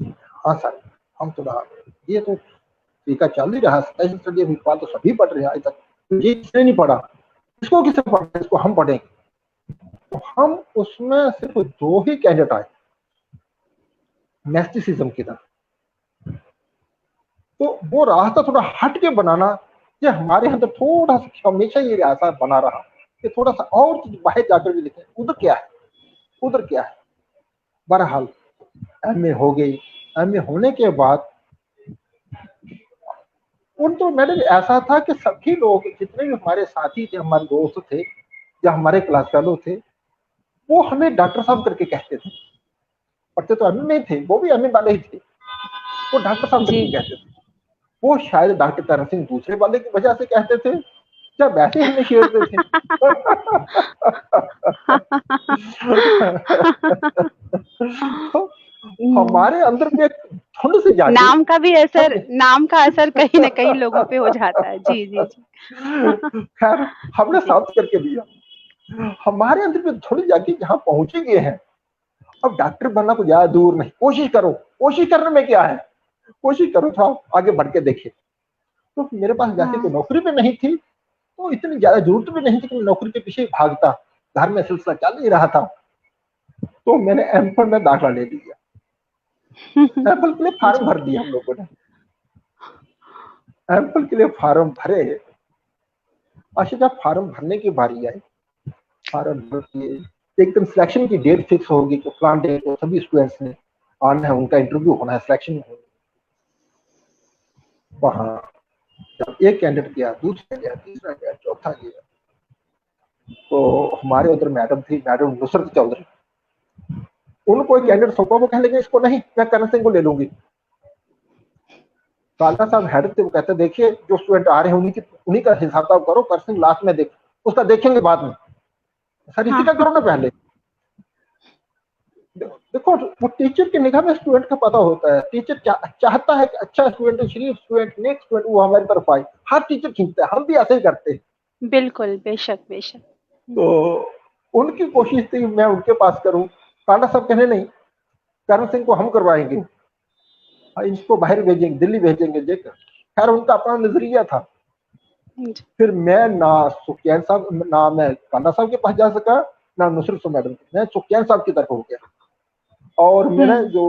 C: हाँ सर, हम थोड़ा ये तो तरीका चल ही रहा, स्पेशल स्टडी ऑफ इकबाल तो सभी पढ़ रहे हैं आज तक, तो ये किसने नहीं पढ़ा, इसको किसने पढ़ा, इसको हम पढ़ेंगे। तो हम उसमें सिर्फ 2 ही कैंडिडेट आए नेस्टिसिज्म की तरफ। तो वो रास्ता थोड़ा हट के बनाना, ये हमारे अंदर थोड़ा सा हमेशा ये रास्ता बना रहा कि थोड़ा सा और बाहर जाकर भी देखें उधर क्या है, उधर क्या है। बहरहाल एमए हो गई। एमए होने के बाद उन तो मैंने ऐसा था कि सभी लोग जितने भी हमारे साथी थे, हमारे दोस्त थे या हमारे क्लास फेलो थे, वो हमें डॉक्टर साहब करके कहते थे। पढ़ते तो एमए में थे, वो भी एमए वाले ही थे, वो डॉक्टर साहब करके कहते थे। वो शायद डॉक्टर करण सिंह दूसरे वाले की वजह से कहते थे, जब वैसे हमें छेड़ते थे। तो हमारे अंदर में ठंड से जाके
A: नाम का असर कहीं ना कहीं लोगों पे हो जाता है। जी जी जी।
C: खैर हमने साबित करके दिया। हमारे अंदर में थोड़ी जाके जहाँ पहुंचे गए हैं, अब डॉक्टर बनना को ज्यादा दूर नहीं, कोशिश करो, कोशिश करने में क्या है, कोशिश करो, थोड़ा आगे बढ़ के देखे। तो मेरे पास वैसे कोई नौकरी भी नहीं थी, तो इतनी ज्यादा जरूरत भी नहीं थी कि मैं नौकरी के पीछे भागता, घर में सिलसिला चल ही रहा था। तो मैंने एमफिल में दाखिला ले लिया। एमफिल के लिए फार्म भर दिया हम लोगों ने। एम्पल के लिए फार्म भरे। अच्छा, जब फार्म भरने की बारी आई, फार्म भर दिए, एकदम सिलेक्शन की डेट फिक्स होगी कि प्लान डेट को सभी स्टूडेंट्स ने आना है, उनका इंटरव्यू होना है, सिलेक्शन होगी। वहां जब एक कैंडिडेट गया, दूसरा गया, तीसरा गया, चौथा गया, तो हमारे उधर मैडम थी, मैडम नुसरत चौधरी, उनको एक कैंडिडेट सौंपा, वो कहने लगे इसको नहीं, मैं करण सिंह को ले लूंगी। काला साहब हैरत थे, वो कहते देखिए जो स्टूडेंट आ रहे हैं उन्हीं का हिसाब किताब करो, करण सिंह लास्ट में देख, उसका देखेंगे बाद में, सर इसी का करो ना पहले। देखो, वो टीचर की निगाह में स्टूडेंट का पता होता है, टीचर चाहता है कि अच्छा स्टूडेंट, शरीफ स्टूडेंट, नेक्स्ट स्टूडेंट वो हमारी तरफ आए, हर टीचर खींचता है, हम भी ऐसे ही करते हैं।
A: बिल्कुल, बेशक बेशक।
C: तो उनकी कोशिश थी मैं उनके पास करूं, काला साहब कहने नहीं, करण सिंह को हम करवाएंगे, इसको बाहर भेजेंगे, दिल्ली भेजेंगे, देखकर। खैर उनका अपना नजरिया था। फिर मैं ना सुखचैन साहब, ना मैं काला साहब के पास जा सका, ना नुसरत मैडम, मैं सुखचैन साहब की तरफ हो गया। और मैंने जो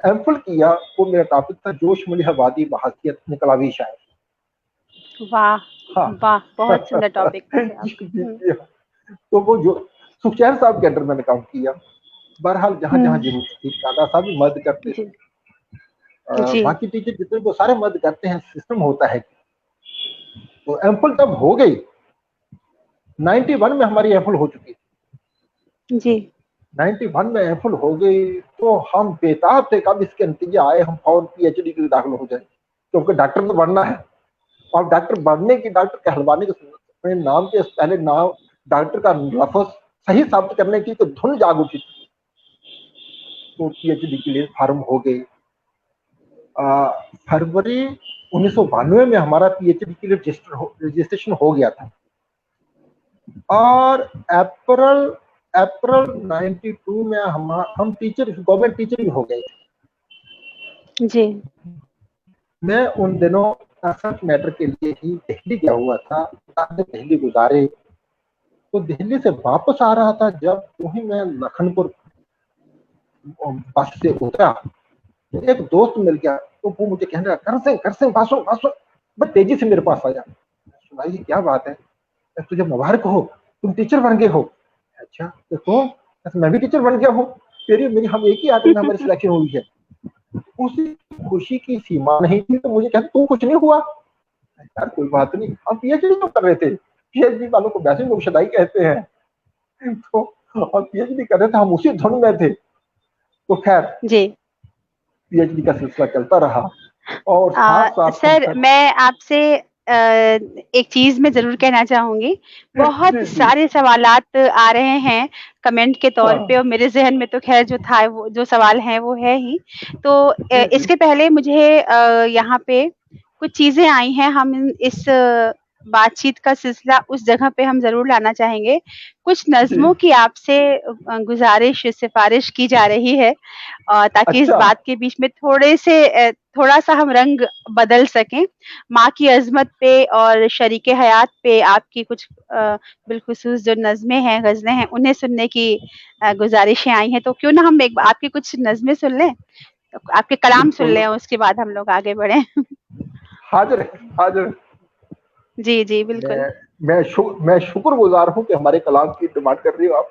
C: एमफिल किया वो मेरा टॉपिक था जोश मुलिहाबादी बहासियत निकलावी शायर।
A: वाह
C: हाँ
A: वाह, बहुत सुंदर टॉपिक था।
C: तो वो जो सुखचैन साहब के अंडर मैंने काम किया। बहरहाल जहां जहां जरूरत थी काला साहब भी मदद करते थे, बाकी टीचर जितने वो सारे मदद करते हैं, सिस्टम होता है। तो एमफिल तब हो गई, 91 में हमारी एमफिल हो चुकी
A: जी।
C: 91 में एमफिल हो गई, तो हम बेताब थे कब इसके नतीजे आए, हम फौरन पीएचडी के लिए दाखिल हो जाए, क्योंकि डॉक्टर तो बनना है। और डॉक्टर बनने की, डॉक्टर कहलवाने के नाम के पहले नाम डॉक्टर का लफ्ज सही साबित करने की तो धुन जाग उठी। तो पीएचडी के लिए फार्म हो गए। फरवरी 1992 में हमारा पीएचडी के लिए रजिस्ट्रेशन हो गया था, और अप्रैल 92 में हम टीचर, गवर्नमेंट टीचर भी हो गए
A: जी।
C: मैं उन दिनों सच मैटर के लिए ही दिल्ली गया हुआ था, दिल्ली गुजारे। तो दिल्ली से वापस आ रहा था, जब वहीं मैं लखनपुर बस से उतरा, तो एक दोस्त मिल गया, तो वो मुझे कहने लगा कर से बासो बस तेजी से मेरे पास आया। भाई क्या बात है, तुझे मुबारक हो, तुम टीचर बन गए हो। अच्छा देखो, मैं भी टीचर बन गया हूँ, मेरी हम एक ही आदमी में हमारी सिलेक्शन हुई है। उसी खुशी की सीमा नहीं थी, तो मुझे कहते तू कुछ नहीं हुआ। यार कोई बात नहीं, हम पीएचडी तो कर रहे थे, पीएचडी वालों को वैसे मुर्शदाई कहते हैं, तो और पीएचडी कर रहे थे, हम उसी धुन में थे। तो खैर
A: जी,
C: पीएचडी का सिलसिला चलता रहा। और साथ
A: सर मैं आपसे एक चीज मैं जरूर कहना चाहूंगी, बहुत सारे सवालात आ रहे हैं कमेंट के तौर पे, और मेरे जहन में तो खैर जो था वो जो सवाल है वो है ही। तो इसके पहले मुझे यहाँ पे कुछ चीजें आई हैं, हम इस बातचीत का सिलसिला उस जगह पे हम जरूर लाना चाहेंगे। कुछ नज़्मों की आपसे गुजारिश, सिफारिश की जा रही है, ताकि इस बात के बीच में थोड़ा सा हम रंग बदल सकें। माँ की अजमत पे और शरीके हयात पे आपकी कुछ बिलखुसूस जो नज़्में हैं, गज़लें हैं, उन्हें सुनने की गुजारिशें आई हैं। तो क्यों ना हम एक आपकी कुछ नज़्में सुन लें, आपके कलाम सुन लें, उसके बाद हम लोग आगे बढ़ें।
C: हाजिर हाजिर।
A: जी जी बिल्कुल।
C: मैं शुक्रगुजार हूँ कि हमारे कलाम की डिमांड कर रही हो आप।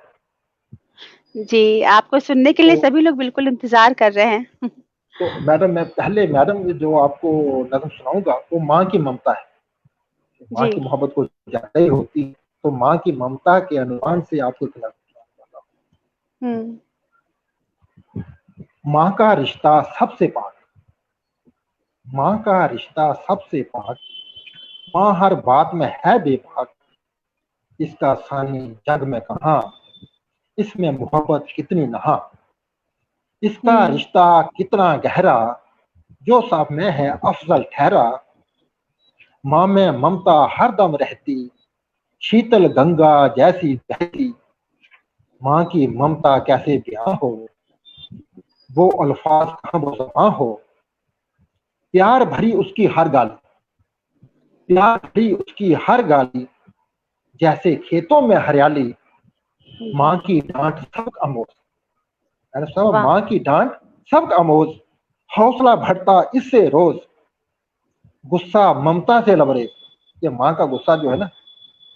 A: जी, आपको सुनने के लिए सभी लोग बिल्कुल इंतजार कर रहे हैं।
C: तो मैडम जो आपको नज़्म सुनाऊंगा वो माँ की ममता है। माँ की मोहब्बत को ज्यादा ही होती, तो माँ की ममता के अनुमान से आपको सुनाऊंगा। माँ का रिश्ता सबसे पाक, माँ का रिश्ता सबसे पाक, माँ हर बात में है बेबाक, इसका सानी जग में कहाँ, इसमें मोहब्बत कितनी नहा, इसका रिश्ता कितना गहरा, जो सब में है अफजल ठहरा। माँ में ममता हर दम रहती, शीतल गंगा जैसी बहती, माँ की ममता कैसे बयां हो, वो अल्फाज कहाँ वो ज़बां हो। प्यार भरी उसकी हर गाली, प्यार भरी उसकी हर गाली, जैसे खेतों में हरियाली, माँ की डांट सबका अमोज। माँ की डांट सबका अमोज, हौसला बढ़ता इससे रोज, गुस्सा ममता से लबरेज। ये माँ का गुस्सा जो है ना,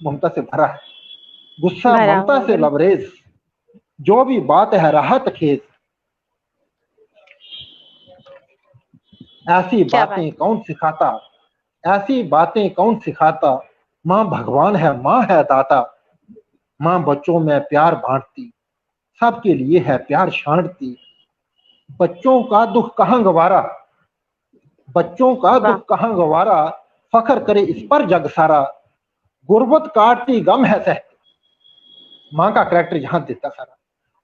C: ममता से भरा है। गुस्सा
A: भरा
C: ममता
A: हुआ
C: से
A: बिल्कुल।
C: लबरेज, जो भी बात है राहत खेज। ऐसी
A: क्या बात
C: बातें कौन सिखाता, ऐसी बातें कौन सिखाता। माँ भगवान है, माँ है दाता। माँ बच्चों में प्यार बांटती, सबके लिए है प्यार छांटती। बच्चों का दुख कहाँ गवारा, बच्चों का
A: वाह।
C: दुख कहाँ गवारा। फखर करे इस पर जग सारा, गुर्बत काटती गम है सहती। माँ का करैक्टर यहाँ देता सारा।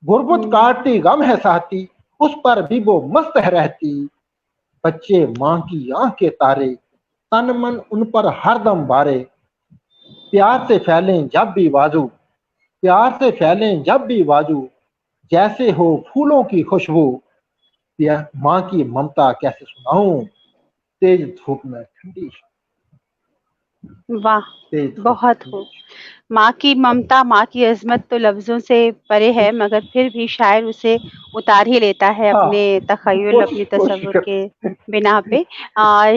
C: गुर्बत
A: हम्म।
C: काटती गम है सहती, उस पर भी वो मस्त है रहती। बच्चे माँ की आंख के तारे, तन मन उन पर हरदम बारे। प्यार से फैलें जब भी बाजू, प्यार से फैलें जब भी बाजू। जैसे हो फूलों की खुशबू, माँ की ममता कैसे सुनाऊं। तेज धूप में ठंडी,
A: वाह,
C: तेज धूप में
A: बहुत
C: ठंडी।
A: खूब। माँ की ममता, माँ की अज़मत तो लफ्ज़ों से परे है, मगर फिर भी शायर उसे उतार ही लेता है
C: हाँ,
A: अपने तख़य्युल, अपने
C: कोशिश
A: तसव्वुर
C: कर।
A: के बिना पे।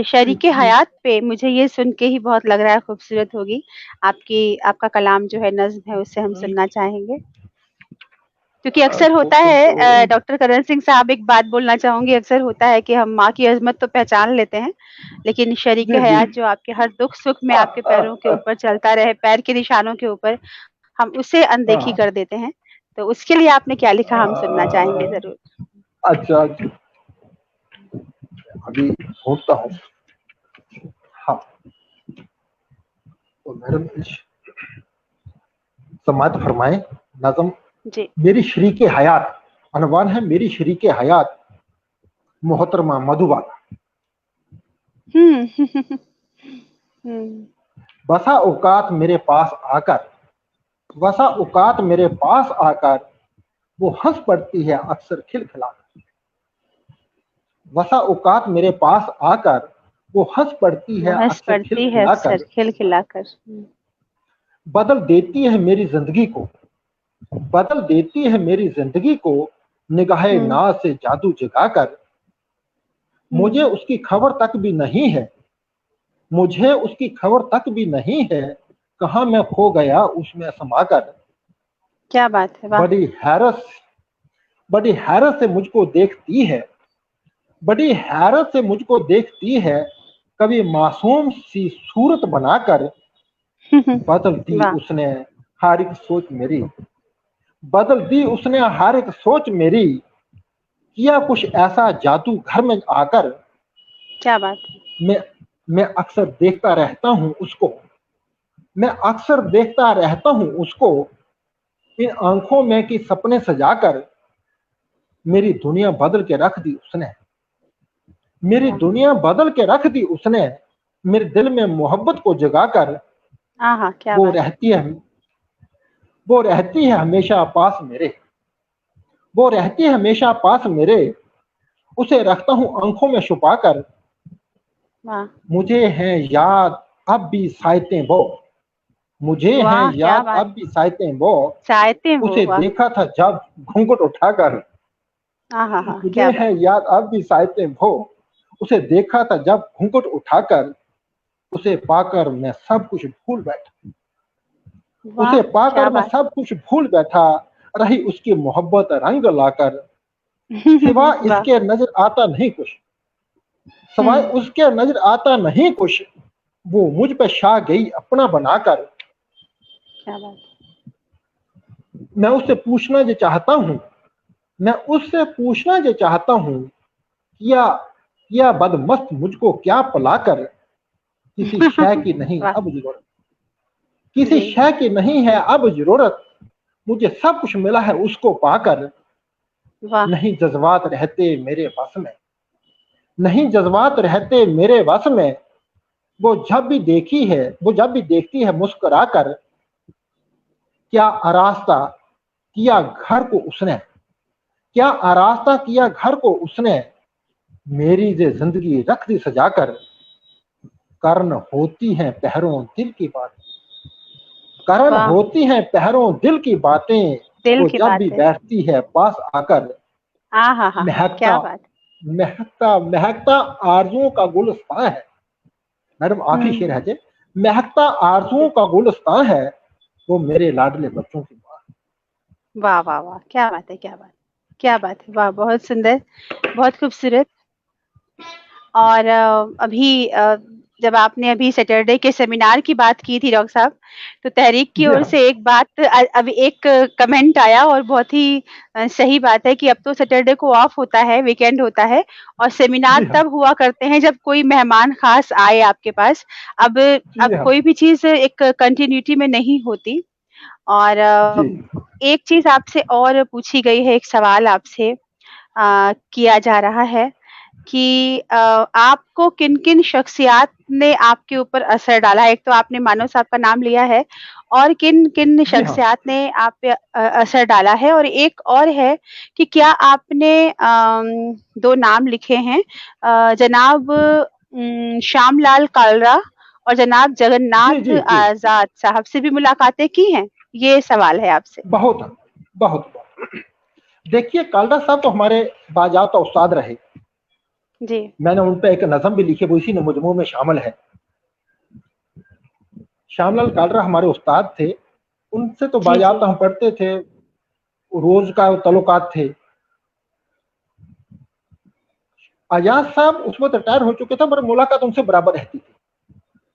A: शरीके हयात पे मुझे ये सुन के ही बहुत लग रहा है खूबसूरत होगी। आपका कलाम जो है, नज़्म है, उसे हम सुनना चाहेंगे। क्योंकि अक्सर होता
C: खूबसूरत
A: है,
C: तो
A: डॉक्टर करण सिंह साहब, एक बात बोलना चाहूँगी, अक्सर होता है कि हम माँ की अज़मत तो पहचान लेते हैं, लेकिन शरीके
C: जी जी।
A: हयात जो आपके हर दुख-सुख में आपके पैरों के ऊपर चलता रहे, पैर के निशानों के ऊपर, हम उसे अनदेखी कर देते हैं। तो उसके लिए आपने क्या लिखा, हम सुनना चाहेंगे ज़रूर।
C: अच्छा अच्छा, अभी ढूंढता हूँ। हाँ, तो मैडम समात फरमाए नज़म।
A: जी।
C: मेरी शरीके हयात, अनवान है मेरी शरीके हयात, मोहतरमा मधुबाला।
A: हुँ। हुँ।
C: बसा औकात मेरे पास आकर, बसा औकात मेरे पास आकर, वो हंस पड़ती है अक्सर खिलखिलाकर। बसा औकात मेरे पास आकर, वो हंस पड़ती
A: वो
C: है
A: हँस
C: अक्सर
A: पड़ती है
C: खिलखिलाकर।
A: अक्सर खिलखिलाकर।
C: बदल देती है मेरी जिंदगी को, बदल देती है मेरी जिंदगी को, निगाहे
A: हुँ।
C: नाज से जादू जगाकर। मुझे
A: हुँ।
C: उसकी खबर तक भी नहीं है, मुझे उसकी खबर तक भी नहीं है, कहाँ मैं खो गया उसमें समाकर।
A: क्या बात है, वाह!
C: बड़ी हैरत, बड़ी हैरत से मुझको देखती है, बड़ी हैरत से मुझको देखती है, कभी मासूम सी सूरत बनाकर। बदल दी
A: वाह!
C: उसने हर एक सोच मेरी, बदल दी उसने हर एक सोच मेरी, किया कुछ ऐसा जादू घर में आकर।
A: क्या बात है।
C: मैं मैं अक्सर देखता रहता हूँ उसको, मैं अक्सर देखता रहता हूँ उसको, इन आंखों में कि सपने सजाकर। मेरी दुनिया बदल के रख दी उसने, मेरी
A: वाह!
C: दुनिया बदल के रख दी उसने, मेरे दिल में मोहब्बत को जगाकर।
A: आहा! क्या
C: वो
A: बात है।
C: रहती है, वो रहती है हमेशा पास मेरे, वो रहती है हमेशा पास मेरे, उसे रखता हूँ आंखों में छुपा कर।
A: वाह!
C: मुझे है याद अब भी सायतें वो, मुझे है
A: वाह! क्या
C: याद
A: बात
C: अब भी
A: है।
C: सायतें वो,
A: चाहते हो,
C: उसे
A: वाह!
C: देखा था जब घूंघट उठाकर।
A: आहाहा!
C: मुझे
A: क्या
C: है
A: बात है।
C: याद अब भी सायतें वो, उसे देखा था जब घूंघट उठाकर। उसे पाकर मैं सब कुछ भूल बैठा,
A: वाह!
C: उसे पाकर
A: क्या
C: मैं
A: बात
C: सब कुछ भूल बैठा, रही उसकी मोहब्बत रंग लाकर।
A: है।
C: सिवा
A: वाह!
C: इसके नजर आता नहीं कुछ,
A: हुँ।
C: सिवाय उसके नजर आता नहीं कुछ, वो मुझ पे छा गई अपना बनाकर।
A: क्या बात है।
C: मैं उससे पूछना जो चाहता हूँ, मैं उससे पूछना जो चाहता हूँ, किया बदमस्त मुझको क्या पलाकर। किसी शय की नहीं
A: वाह!
C: अब जरूरत, किसी
A: जी।
C: शय की नहीं है अब जरूरत, मुझे सब कुछ मिला है उसको पाकर।
A: वाह!
C: नहीं जज्बात रहते मेरे बस में, नहीं जज्बात रहते मेरे बस में, वो जब भी देखी है, वो जब भी देखती है मुस्कुरा कर। क्या आरास्ता किया घर को उसने, क्या आरास्ता किया घर को उसने, मेरी जे जिंदगी रख दी सजाकर। कारण होती हैं पहरों दिल की बात, कारण
A: वाह!
C: होती हैं पहरों दिल की बातें,
A: दिल
C: वो
A: की
C: जब भी
A: बात है।
C: बैठती है पास आकर।
A: आहाहा!
C: महकता
A: क्या बात है।
C: महकता महकता आरजुओं का गुलस्तां है, मैडम आखिरी शेर है जे, महकता आरज़ुओं का गुलस्तान है वो मेरे लाडले बच्चों की माँ।
A: वाह वाह वाह, क्या बात है, क्या बात, क्या बात है, वाह, बहुत सुंदर, बहुत खूबसूरत। और अभी जब आपने अभी सैटरडे के सेमिनार की बात की थी डॉक्टर साहब, तो तहरीक की
C: जी
A: ओर
C: हाँ,
A: से एक बात अभी एक कमेंट आया और बहुत ही सही बात है कि अब तो सैटरडे को ऑफ होता है, वीकेंड होता है और सेमिनार
C: जी हाँ,
A: तब हुआ करते हैं जब कोई मेहमान खास आए आपके पास। अब
C: जी
A: अब
C: हाँ,
A: कोई भी चीज़ एक कंटिन्यूटी में नहीं होती। और
C: जी,
A: एक चीज़ आपसे और पूछी गई है, एक सवाल आपसे किया जा रहा है कि आपको किन-किन शख्सियात ने आपके ऊपर असर डाला? एक तो आपने मानव साहब का नाम लिया है और किन-किन
C: जी हाँ,
A: शख्सियात ने आप पे असर डाला है? और एक और है कि क्या आपने 2 नाम लिखे हैं जनाब श्यामलाल कालरा और जनाब
C: जी,
A: जगन्नाथ
C: जी, जी,
A: आज़ाद साहब से भी मुलाकातें की हैं? ये सवाल है आपसे।
C: बहुत, बहुत, बहुत। देखिए कालरा साहब तो हमारे बाज़ाब्ता उस्ताद रहे।
A: जी।
C: मैंने उन पे एक नज़्म भी लिखी, वो इसी मजमू में शामिल है। श्यामलाल कालरा हमारे उस्ताद थे, उनसे तो
A: जी, जी।
C: बाज़ाब्ता हम पढ़ते थे, रोज़ का तल्लुकात थे। आजाद साहब उस वक़्त रिटायर हो चुके थे, पर मुलाकात उनसे बराबर रहती थी,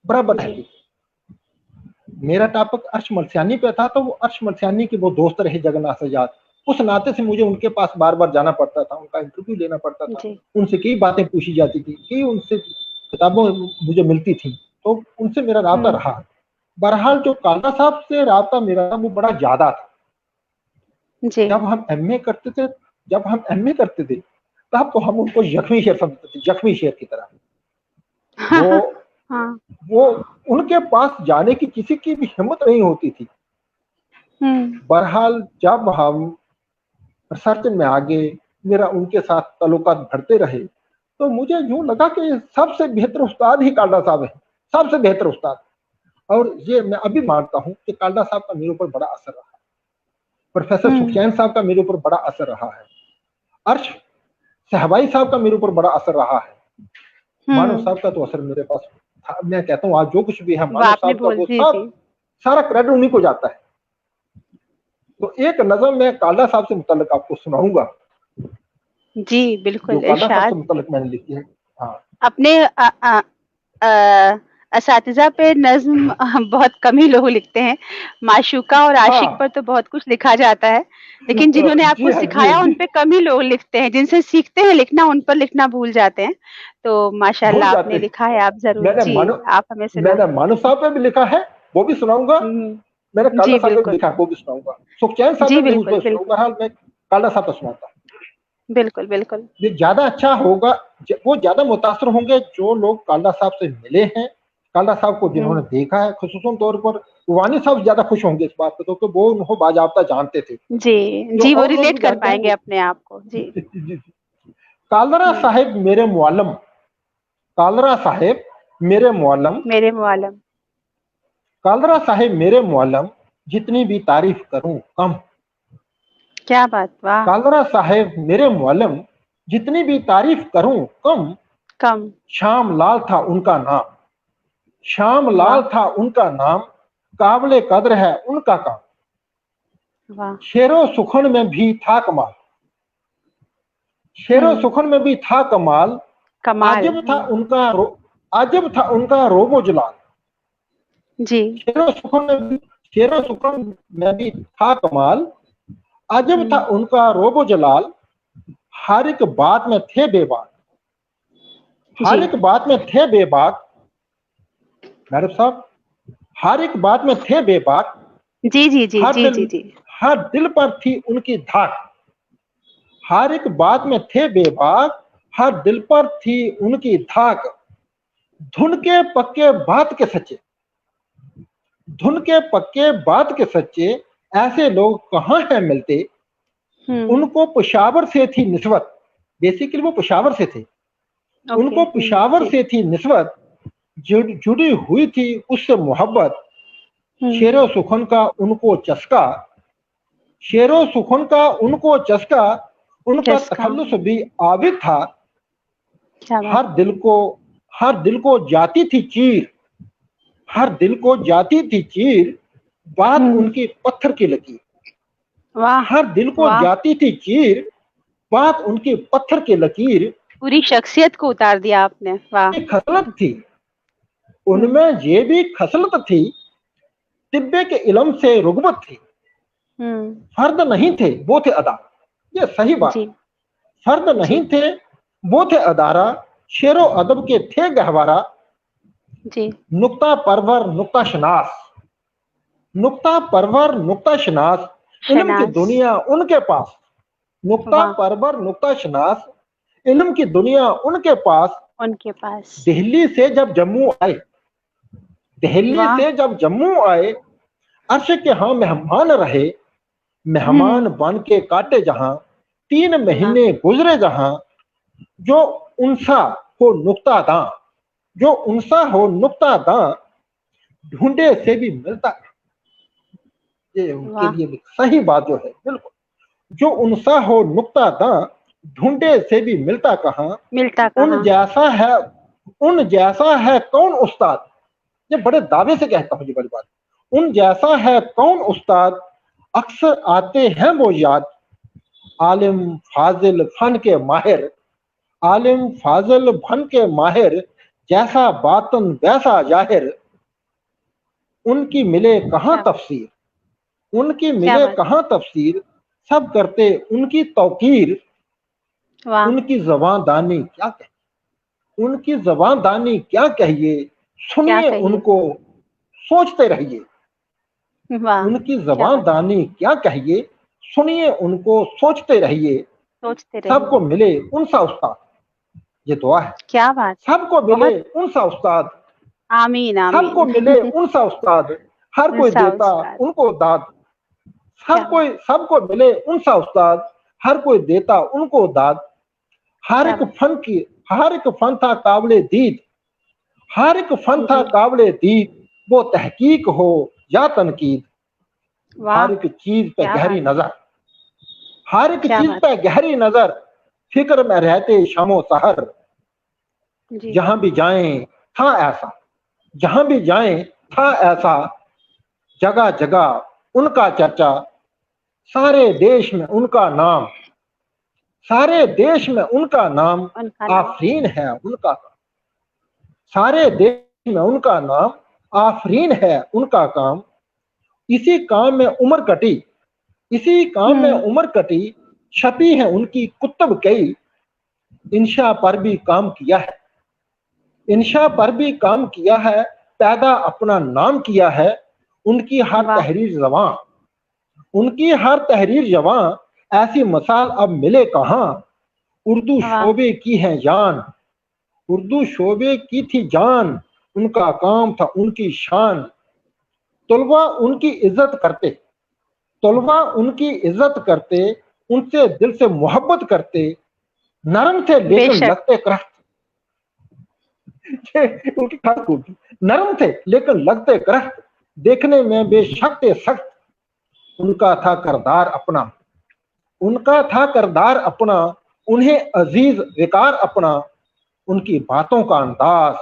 C: बराबर
A: जी।
C: रहती थी। मेरा टॉपिक अर्श मर्सियानी पे था, तो वो अर्श मर्सियानी के वो दोस्त रहे जगन्नाथ आज़ाद। उस नाते से मुझे उनके पास बार-बार जाना पड़ता था, उनका इंटरव्यू लेना पड़ता था,
A: जी।
C: उनसे कई बातें पूछी जाती थी, कई उनसे किताबें मुझे मिलती थी, तो उनसे मेरा राब्ता
A: हुँ।
C: रहा। बहरहाल जो कालरा साहब से राब्ता मेरा वो बड़ा ज़्यादा था।
A: जी।
C: जब हम एमए करते थे जब हम एमए करते थे, तब तो हम उनको ज़ख्मी शेर समझते थे, ज़ख्मी शेर की तरह। वो
A: हाँ।
C: वो उनके पास जाने की किसी की भी हिम्मत नहीं होती थी।
A: हुँ।
C: बहरहाल जब हम रिसर्च में आगे, मेरा उनके साथ ताल्लुकात बढ़ते रहे, तो मुझे यूँ लगा कि सबसे बेहतर उस्ताद ही कालरा साहब हैं, सबसे बेहतर उस्ताद। और ये मैं अभी मानता हूँ कि कालरा साहब का मेरे ऊपर बड़ा असर रहा। प्रोफ़ेसर
A: हुँ।
C: सुफ़ियान साहब का मेरे ऊपर बड़ा असर रहा है। अर्श सहबाई साहब का मेरे ऊपर बड़ा असर रहा है। मानव
A: हुँ।
C: साहब का तो असर मेरे पास था। मैं कहता हूँ आज जो कुछ भी है
A: वो
C: मानव
A: आपने
C: साहब का
A: बोल
C: वो
A: जी,
C: सब
A: जी।
C: सारा क्रेडिट उन्हीं को जाता है। तो एक नज़म मैं कालरा साहब से मुतल्लिक़ आपको सुनाऊँगा,
A: जी,
C: जो
A: बिल्कुल,
C: कालरा साहब से
A: इरशाद।
C: मुतल्लिक़ मैंने लिखी है। हाँ,
A: अपने अ, असातिज़ा पे नज़्म बहुत कम ही लोग लिखते हैं। माशूका और आशिक
C: हाँ,
A: पर तो बहुत कुछ लिखा जाता है, लेकिन जिन्होंने
C: जी
A: आपको
C: हाँ, जी,
A: सिखाया
C: जी।
A: उन पे कम ही लोग लिखते हैं। जिनसे सीखते हैं लिखना, उन पर लिखना भूल जाते हैं। तो
C: भूल
A: माशाअल्लाह
C: जाते
A: आपने
C: हैं।
A: लिखा है, आप ज़रूर
C: मैंने
A: जी,
C: मानव
A: आप हमें सुनाएँ।
C: मैंने मानव साहब पे भी लिखा है, वो भी सुनाऊँगा।
A: हुँ।
C: मैंने कालरा
A: जी,
C: साहब पे भी
A: बिल्कुल।
C: लिखा है, वो भी सुनाऊँगा। सुखचैन साहब
A: जी,
C: पे भी लिखूँ
A: बिल्कुल,
C: तो सुनाऊँ।
A: बिल्कुल।
C: बहरहाल मैं कालरा साहब पे सुनाता हूँ।
A: बिल्कुल, बिल्कुल।
C: ये ज़्यादा अच्छा होगा, वो ज़्यादा मुतासिर होंगे जो लोग कालरा साहब से मिले हैं, कालरा साहब को जिन्होंने
A: हुँ।
C: देखा है, ख़ुसूसन तौर पर वानी साहब ज़्यादा खुश होंगे इस बात पे, क्योंकि वो उनको बाज़ाब्ता जानते थे।
A: जी,
C: जो
A: जी, वो
C: और लोग
A: रिलेट
C: भी
A: कर
C: जानते हैं
A: पाएँगे
C: वो
A: अपने आप को। जी।
C: जी, जी, जी। कालरा
A: हुँ।
C: साहिब मेरे मुअल्लिम, कालरा साहिब मेरे मुअल्लिम,
A: मेरे मुआलम।
C: कालरा साहिब मेरे मुअल्लिम, जितनी भी तारीफ़ करूँ कम।
A: क्या बात! वाह!
C: कालरा साहिब मेरे मुअल्लिम, जितनी भी तारीफ़ करूँ कम।
A: कम।
C: श्याम लाल था उनका नाम, श्याम लाल
A: वाह!
C: था उनका नाम, काबिले कद्र है उनका काम।
A: वाह!
C: शेरो सुखन में भी था कमाल, शेरो
A: हुँ।
C: सुखन में भी था कमाल।
A: कमाल।
C: आजिब था
A: हुँ।
C: उनका आजिब था उनका रोबो जलाल।
A: जी।
C: शेरो सुखन में भी शेरो सुखन में भी था कमाल। आजिब था
A: हुँ।
C: उनका रोबो जलाल। हर एक बात में थे बेबाक,
A: जी।
C: हर एक बात में थे बेबाक। मैडम साहब, हर एक बात में थे बेबाक।
A: जी, जी, जी,
C: हर
A: जी, जी,
C: दिल
A: जी।
C: हर दिल पर थी उनकी धाक। हर एक बात में थे बेबाक, हर दिल पर थी उनकी धाक। धुन के पक्के बात के सच्चे, धुन के पक्के बात के सच्चे, ऐसे लोग कहाँ हैं मिलते।
A: हुँ।
C: उनको पेशावर से थी निस्बत, बेसिकली वो पेशावर से थे।
A: ओके।
C: उनको
A: हुँ।
C: पेशावर
A: जी।
C: से थी निस्बत, जुड़ी हुई थी उससे मोहब्बत।
A: हुँ।
C: शेरो सुखन का उनको चस्का, शेरो सुखन का उनको चस्का। उनका
A: किसका?
C: तखल्लुस भी आबिद था।
A: क्या बात!
C: हर दिल को हर दिल को जाती थी चीर, हर दिल को जाती थी चीर, बात उनकी पत्थर की लकीर।
A: वाह
C: हर दिल को
A: वाह,
C: जाती थी चीर, बात उनकी पत्थर की लकीर।
A: पूरी शख्सियत को उतार दिया आपने। वाह।
C: ये खसलत थी, उनमें ये भी खसलत थी, तिब्बे के इल्म से रुगबत थी। फर्द नहीं थे वो थे अदा, ये सही बात।
A: जी
C: फर्द नहीं
A: जी
C: थे वो थे अदारा, शेरो अदब के थे गहवारा।
A: जी
C: नुक्ता परवर नुक्ता शनास, नुक्ता परवर नुक्ता शनास, इल्म की
A: शनाज।
C: दुनिया उनके पास। नुक्ता
A: वाह,
C: परवर नुक्ता शनास, इल्म की दुनिया उनके पास।
A: उनके पास।
C: दिल्ली से जब जम्मू आए, दिल्ली
A: वाह।
C: से जब जम्मू आए, अर्श के यहाँ मेहमान रहे। मेहमान बन के काटे जहां, 3 महीने गुजरे जहां। जो उनसा हो नुक्ता दां, जो उनसा हो नुक्ता दां, ढूंढे से भी मिलता। ये उनके
A: वाह,
C: लिए भी सही बात जो है, बिल्कुल। जो उनसा हो नुक्ता दां, ढूंढे से भी मिलता कहां।
A: मिलता
C: उन
A: कहाँ।
C: जैसा है, उन जैसा है कौन उस्ताद। ये बड़े दावे से कहता हूं, ये बड़ी बात। उन जैसा है कौन उस्ताद, अक्सर आते हैं वो याद। आलिम फाजिल फन के माहिर, आलिम फाजिल फन के माहिर, जैसा बातन वैसा जाहिर। उनकी मिले कहां
A: क्या
C: तफसीर, उनकी
A: क्या
C: मिले
A: बात।
C: कहां तफसीर, सब करते उनकी तौकीर।
A: वाह
C: उनकी ज़बान दानी क्या कहिए, उनकी ज़बान दानी क्या कहिए,
A: क्या
C: सुनिए
A: कहिए।
C: उनको सोचते रहिए।
A: वाह,
C: उनकी
A: क्या
C: ज़बान
A: बात।
C: दानी क्या कहिए, सुनिए उनको सोचते रहिए।
A: सोचते
C: सबको
A: रहिए।
C: मिले उनसा उस्ताद, ये दुआ है।
A: क्या बात है।
C: सबको मिले
A: बहुत।
C: उनसा उस्ताद,
A: आमीन
C: सबको
A: आमीन।
C: मिले उनसा उस्ताद, हर कोई
A: उनसा
C: देता
A: उस्ताद।
C: उनको दाद।
A: क्या बात।
C: सबको मिले उनसा उस्ताद, हर कोई देता उनको दाद। हर
A: क्या
C: एक
A: बात।
C: फन की, हर एक फन था काबिले दीद, हर एक फन था
A: जी।
C: काबिले दीद। वो तहकीक हो या तनकीद,
A: वाह,
C: हर एक चीज पे
A: क्या
C: गहरी
A: बात।
C: नजर, हर एक
A: क्या
C: चीज
A: बात।
C: पे गहरी नजर। फिक्र में रहते शामो सहर,
A: जी।
C: जहां भी जाएं था ऐसा, जहां भी जाएं था ऐसा। जगह जगह उनका चर्चा, सारे देश में उनका नाम, सारे देश में उनका नाम।
A: उनका नाम।
C: आफरीन है उनका, सारे देश में उनका नाम। आफरीन है उनका काम, इसी काम में उम्र कटी, इसी काम में उम्र कटी। छपी है उनकी कुतुब कई, इंशा पर भी काम किया है, इंशा पर भी काम किया है। पैदा अपना नाम किया है, उनकी हर
A: वाह।
C: तहरीर जवां, उनकी हर तहरीर जवां। ऐसी मिसाल अब मिले कहां, उर्दू
A: वाह।
C: शोबे की है जान, उर्दू शोबे की थी जान। उनका काम था उनकी शान, तलबा उनकी इज्जत करते, तलबा उनकी इज्जत करते। उनसे दिल से मोहब्बत करते, नरम थे लेकिन
A: बेशक।
C: लगते करख्त। उनकी खास खूबी, नरम थे लेकिन लगते करख्त, देखने में बेशक थे सख्त। उनका था करदार अपना, उनका था करदार अपना, उन्हें अजीज विकार अपना। उनकी बातों का अंदाज,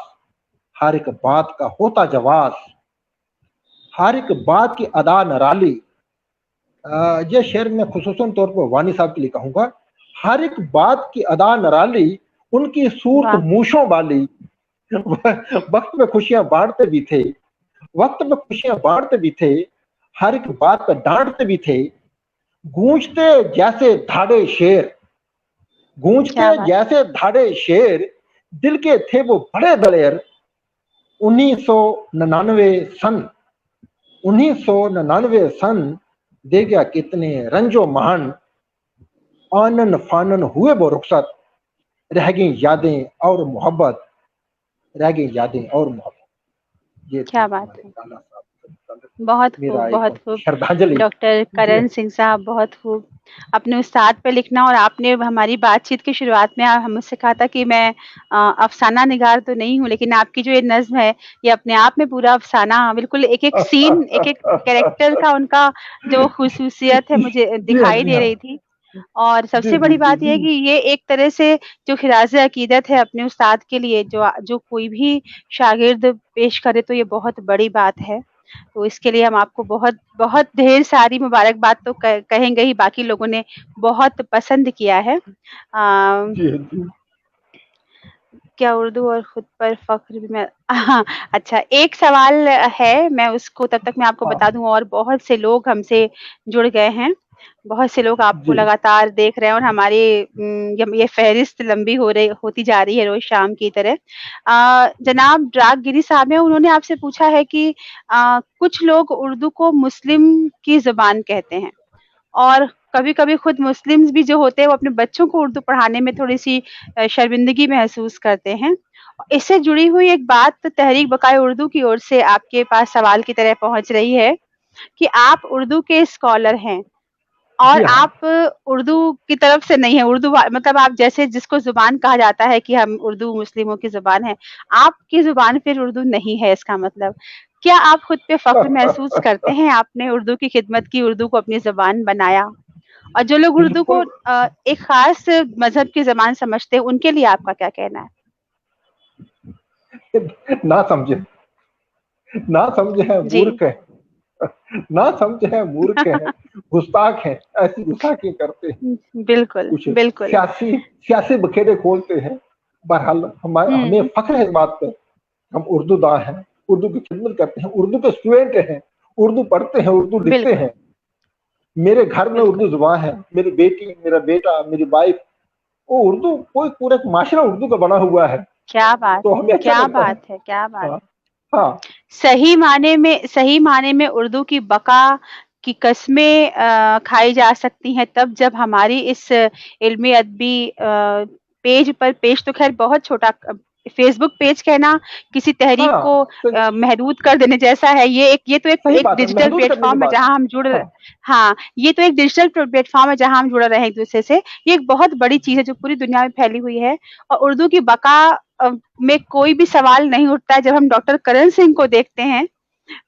C: हर एक बात का होता जवाब, हर एक बात की अदा नराली। ये शेर मैं खुसूसन तौर पर वानी साहब के लिए कहूंगा। हर एक बात की अदा नराली, उनकी सूरत
A: वाह।
C: मूशों वाली। वक्त में खुशियां बांटते भी थे, वक्त में खुशियां बांटते भी थे, हर एक बात पर डांटते भी थे। गूंजते जैसे धाड़े शेर, गूंजते
A: क्या बात।
C: जैसे धाड़े शेर, दिल के थे वो बड़े दलेर। 1999 सन, 1999 सन, दे गया कितने रंजो महान। आनन फानन हुए वो रुखसत, रह गई यादें और मोहब्बत, रह गई यादें और मोहब्बत। ये थी
A: क्या बात
C: हमारे
A: है।
C: लाला साहब,
A: बहुत खूब,
C: मेरा एक
A: बहुत खूब।
C: श्रद्धांजलि।
A: डॉक्टर
C: जी
A: करण सिंह साहब, बहुत खूब। अपने उस्ताद पे लिखना, और आपने हमारी बातचीत की शुरुआत में हम मुझसे कहा था कि मैं अफ़साना निगार तो नहीं हूँ, लेकिन आपकी जो ये नज़्म है, ये अपने आप में पूरा अफ़साना, बिल्कुल एक-एक सीन, एक-एक कैरेक्टर का उनका जो ख़ुसूसियत है मुझे
C: जी हाँ,
A: दिखाई
C: जी
A: दे
C: हाँ,
A: रही थी। और
C: जी
A: सबसे
C: जी
A: बड़ी
C: जी
A: बात ये है
C: जी।
A: कि ये एक तरह से जो खिराज अकीदत है अपने उस्ताद के लिए, जो कोई भी शागिर्द पेश करे तो ये बहुत बड़ी बात है। तो इसके लिए हम आपको बहुत बहुत ढेर सारी मुबारकबाद तो कहेंगे ही, बाकी लोगों ने बहुत पसंद किया है।
C: जी जी।
A: क्या उर्दू और खुद पर फख्र भी मैं हाँ, अच्छा एक सवाल है, मैं उसको तब तक मैं आपको
C: हाँ
A: बता दूँ, और बहुत से लोग हमसे जुड़ गए हैं। बहुत से लोग आपको
C: जी।
A: लगातार देख रहे हैं और हमारी ये फ़हरिस्त लंबी होती जा रही है रोज़ शाम की तरह। जनाब रागगिरी साहब हैं, उन्होंने आपसे पूछा है कि कुछ लोग उर्दू को मुस्लिम की ज़ुबान कहते हैं। और कभी-कभी खुद मुस्लिम्स भी जो होते हैं वो अपने बच्चों को उर्दू पढ़ाने में थोड़ी-सी शर्मिंदगी महसूस करते हैं। इससे जुड़ी हुई एक बात तहरीक बक़ाए उर्दू की ओर से आपके पास सवाल की तरह पहुँच रही है कि आप उर्दू के स्कॉलर हैं और
C: जी हाँ।
A: आप उर्दू की तरफ से नहीं है, उर्दू मतलब आप जैसे जिसको ज़ुबान कहा जाता है कि हम उर्दू मुस्लिमों की ज़ुबान है, आपकी ज़ुबान फिर उर्दू नहीं है इसका मतलब। क्या आप खुद पे फ़ख्र महसूस करते हैं आपने उर्दू की खिदमत की, उर्दू को अपनी ज़ुबान बनाया? और जो लोग उर्दू को
C: बिल्कुल।
A: एक ख़ास मज़हब की ज़बान समझते हैं, उनके लिए आपका क्या कहना है?
C: ना समझे, ना समझे हैं
A: जी।
C: मूर्ख है, ना समझे हैं मूर्ख है, गुस्ताख है, ऐसी गुस्ताखी करते हैं।
A: बिल्कुल,
C: कुछ
A: बिल्कुल।
C: सियासी सियासी बखेड़े खोलते हैं। बहरहाल हमें
A: हुँ,
C: फख्र है इस बात पे, हम उर्दू दाँ हैं, उर्दू की खिदमत करते हैं, उर्दू के स्टूडेंट हैं, उर्दू पढ़ते हैं, उर्दू लिखते
A: बिल्कुल,
C: हैं। मेरे घर में
A: बिल्कुल।
C: उर्दू ज़ुबान है, मेरी बेटी, मेरा बेटा, मेरी वाइफ, वो उर्दू, कोई पूरा माशरा उर्दू का बना हुआ है,
A: क्या बात
C: तो
A: है!
C: हमें अच्छा
A: क्या
C: लगता है।
A: बात है! क्या बात
C: हाँ,
A: है!
C: हाँ,
A: सही माने में उर्दू की बक़ा की कस्में खाई जा सकती हैं तब जब हमारी इस इल्मी अदबी पेज पर, पेज तो ख़ैर बहुत छोटा, फ़ेसबुक पेज कहना किसी तहरीक
C: हाँ,
A: को
C: सही
A: महदूद कर देने जैसा है। ये तो एक
C: सही
A: एक
C: बात है,
A: डिजिटल
C: महदूद करने की
A: प्लेटफ़ॉर्म है
C: बात है।
A: जहाँ हम जुड़
C: हाँ,
A: हाँ, ये तो एक डिजिटल प्लेटफ़ॉर्म है जहाँ हम जुड़ रहे हैं एक-दूसरे से। ये एक बहुत बड़ी चीज़ है जो पूरी दुनिया में फैली हुई है, और उर्दू की बक़ा में कोई भी सवाल नहीं उठता है जब हम डॉक्टर करण सिंह को देखते हैं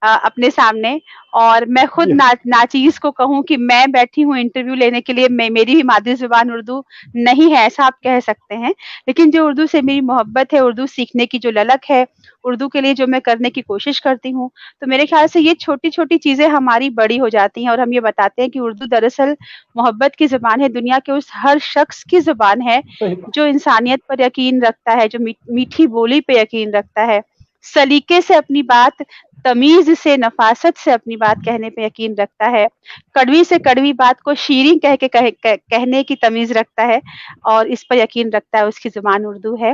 A: अपने सामने। और मैं खुद
C: जी,
A: नाचीज़ को कहूँ कि मैं बैठी हूँ इंटरव्यू लेने के लिए, मेरी भी मादरी ज़ुबान उर्दू नहीं है, ऐसा आप कह सकते हैं। लेकिन जो उर्दू से मेरी मोहब्बत है, उर्दू सीखने की जो ललक है, उर्दू के लिए जो मैं करने की कोशिश करती हूँ, तो मेरे ख़्याल से ये छोटी-छोटी चीज़ें हमारी बड़ी हो जाती हैं और हम ये बताते हैं कि उर्दू दरअसल मोहब्बत की ज़ुबान है, दुनिया के उस हर शख़्स की ज़ुबान है,
C: सही बात।
A: जो इंसानियत पर यकीन रखता है, जो मीठी बोली पे यकीन रखता है, सलीके से अपनी बात, तमीज़ से, नफ़ासत से अपनी बात कहने पे यकीन रखता है, कड़वी से कड़वी बात को शीरीं कह के कहने की तमीज़ रखता है और इस पर यकीन रखता है, उसकी ज़ुबान उर्दू है।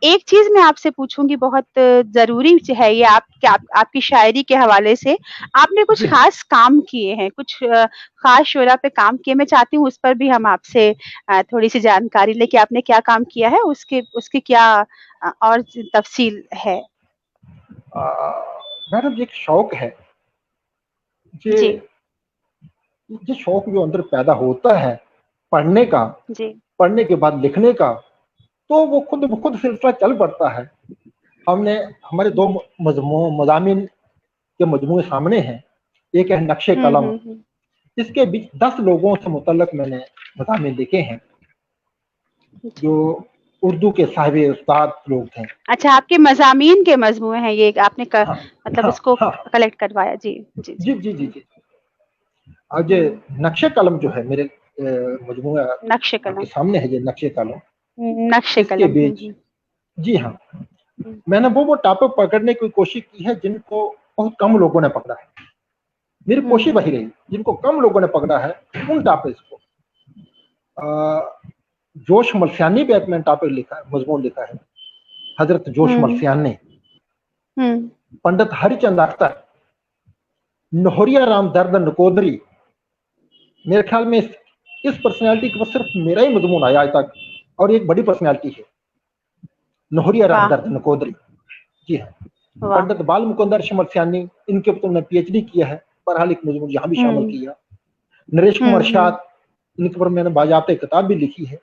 A: एक चीज़ मैं आपसे पूछूँगी, बहुत ज़रूरी है ये, आपकी शायरी के हवाले से, आपने कुछ
C: जी हाँ।
A: ख़ास काम किए हैं, कुछ ख़ास शुरा पे काम किए, मैं चाहती हूँ उस पर भी हम आपसे थोड़ी-सी जानकारी लें कि आपने क्या काम किया है, उसकी क्या और तफ़सील है?
C: अ, मैडम ये एक शौक है,
A: जी,
C: ये ये शौक जो अंदर पैदा होता है पढ़ने का,
A: जी।
C: पढ़ने के बाद लिखने का, तो वो खुद सिलसिला चल पड़ता है। हमने हमारे 2 मज़ामीन के मजमूए सामने हैं। एक है नक्शे
A: हुँ,
C: कलम,
A: हुँ, हुँ।
C: इसके बीच 10 लोगों से मुतल्लक मैंने मज़ामीन लिखे हैं,
A: जी।
C: जो उर्दू के साहिब उस्ताद लोग थे।
A: अच्छा, आपके मज़ामीन के मजमूए हैं ये, आपने
C: हाँ,
A: मतलब
C: हाँ,
A: इसको
C: हाँ।
A: कलेक्ट करवाया। जी, जी, जी।
C: जी, जी, जी, जी। आज ये
A: हुँ,
C: नक्शे कलम जो है मेरे मजमूआ
A: नक्शे
C: आपके
A: कलम,
C: सामने है, ये नक्शे कलम,
A: नक्शे
C: इसके
A: कलम। हुँ,
C: बीच,
A: हुँ,
C: जी हाँ,
A: हुँ,
C: मैंने वो टॉपिक पकड़ने की कोशिश की है जिनको बहुत कम लोगों ने पकड़ा है। मेरी
A: हुँ,
C: कोशिश
A: हुँ,
C: वही रही, जिनको कम लोगों ने पकड़ा है उन टॉपिक्स को। जोश मर्सियानी पे एक मैंने टॉपिक लिखा है, मजमून लिखा है, हजरत जोश
A: हुँ,
C: मर्सियानी,
A: हुँ,
C: पंडित हरिचंद अख्तर, नहोरिया राम दर्द नकोदरी। मेरे ख्याल में इस पर्सनैलिटी के पास सिर्फ मेरा ही मजमून आया आज तक, और एक बड़ी पर्सनैलिटी है, नहोरिया राम
A: वाह!
C: दर्द नकोदरी। जी हाँ,
A: वाह!
C: पंडित बाल मुकुंदर शमरसियानी, इनके ऊपर मैंने पीएचडी किया है, बहरहाल एक मजमून यहाँ भी शामिल
A: हुँ,
C: किया। नरेश
A: हुँ,
C: कुमार
A: हुँ।
C: शाद, इनके ऊपर मैंने बाज़ाब्ते किताब भी लिखी है।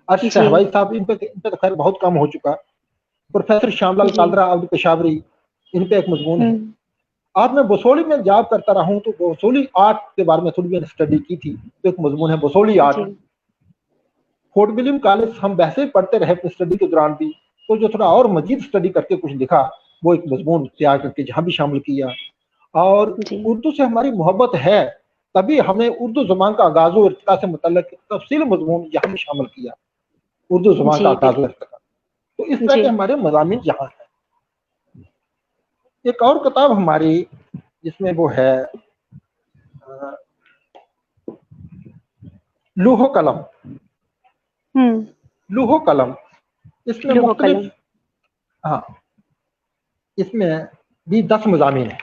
C: अर्श
A: जी,
C: शहबाज साहब, इन पे तो खैर बहुत कम हो चुका। प्रोफेसर श्यामलाल
A: जी।
C: कालरा अब्द पेशावरी, इन पे एक मजमून
A: हुँ,
C: है। आज मैं बसोली में जॉब करता रहा हूँ, तो बसोली आर्ट के बारे में थोड़ी मैंने स्टडी की थी, तो एक मजमून है Basoli art. Fort William college हम वैसे ही पढ़ते रहे अपनी स्टडी के दौरान भी, तो जो थोड़ा और मजीद स्टडी करके कुछ लिखा, वो एक मजमून तैयार करके जहाँ भी शामिल किया। और उर्दू से हमारी मोहब्बत है, तभी हमने उर्दू ज़बान का आगाज़ व इर्तिका से मुतल्लिक़ तफसील मजमून यहाँ भी शामिल किया, उर्दू ज़बान का आगाज़ व इर्तिका। तो इस तरह के हमारे मज़ामीन यहाँ है। एक और किताब हमारी जिसमें वो है लूहो कलम। लूहो कलम, इसमें मुख्तलिफ, हाँ, इसमें भी 10 मज़ामीन है।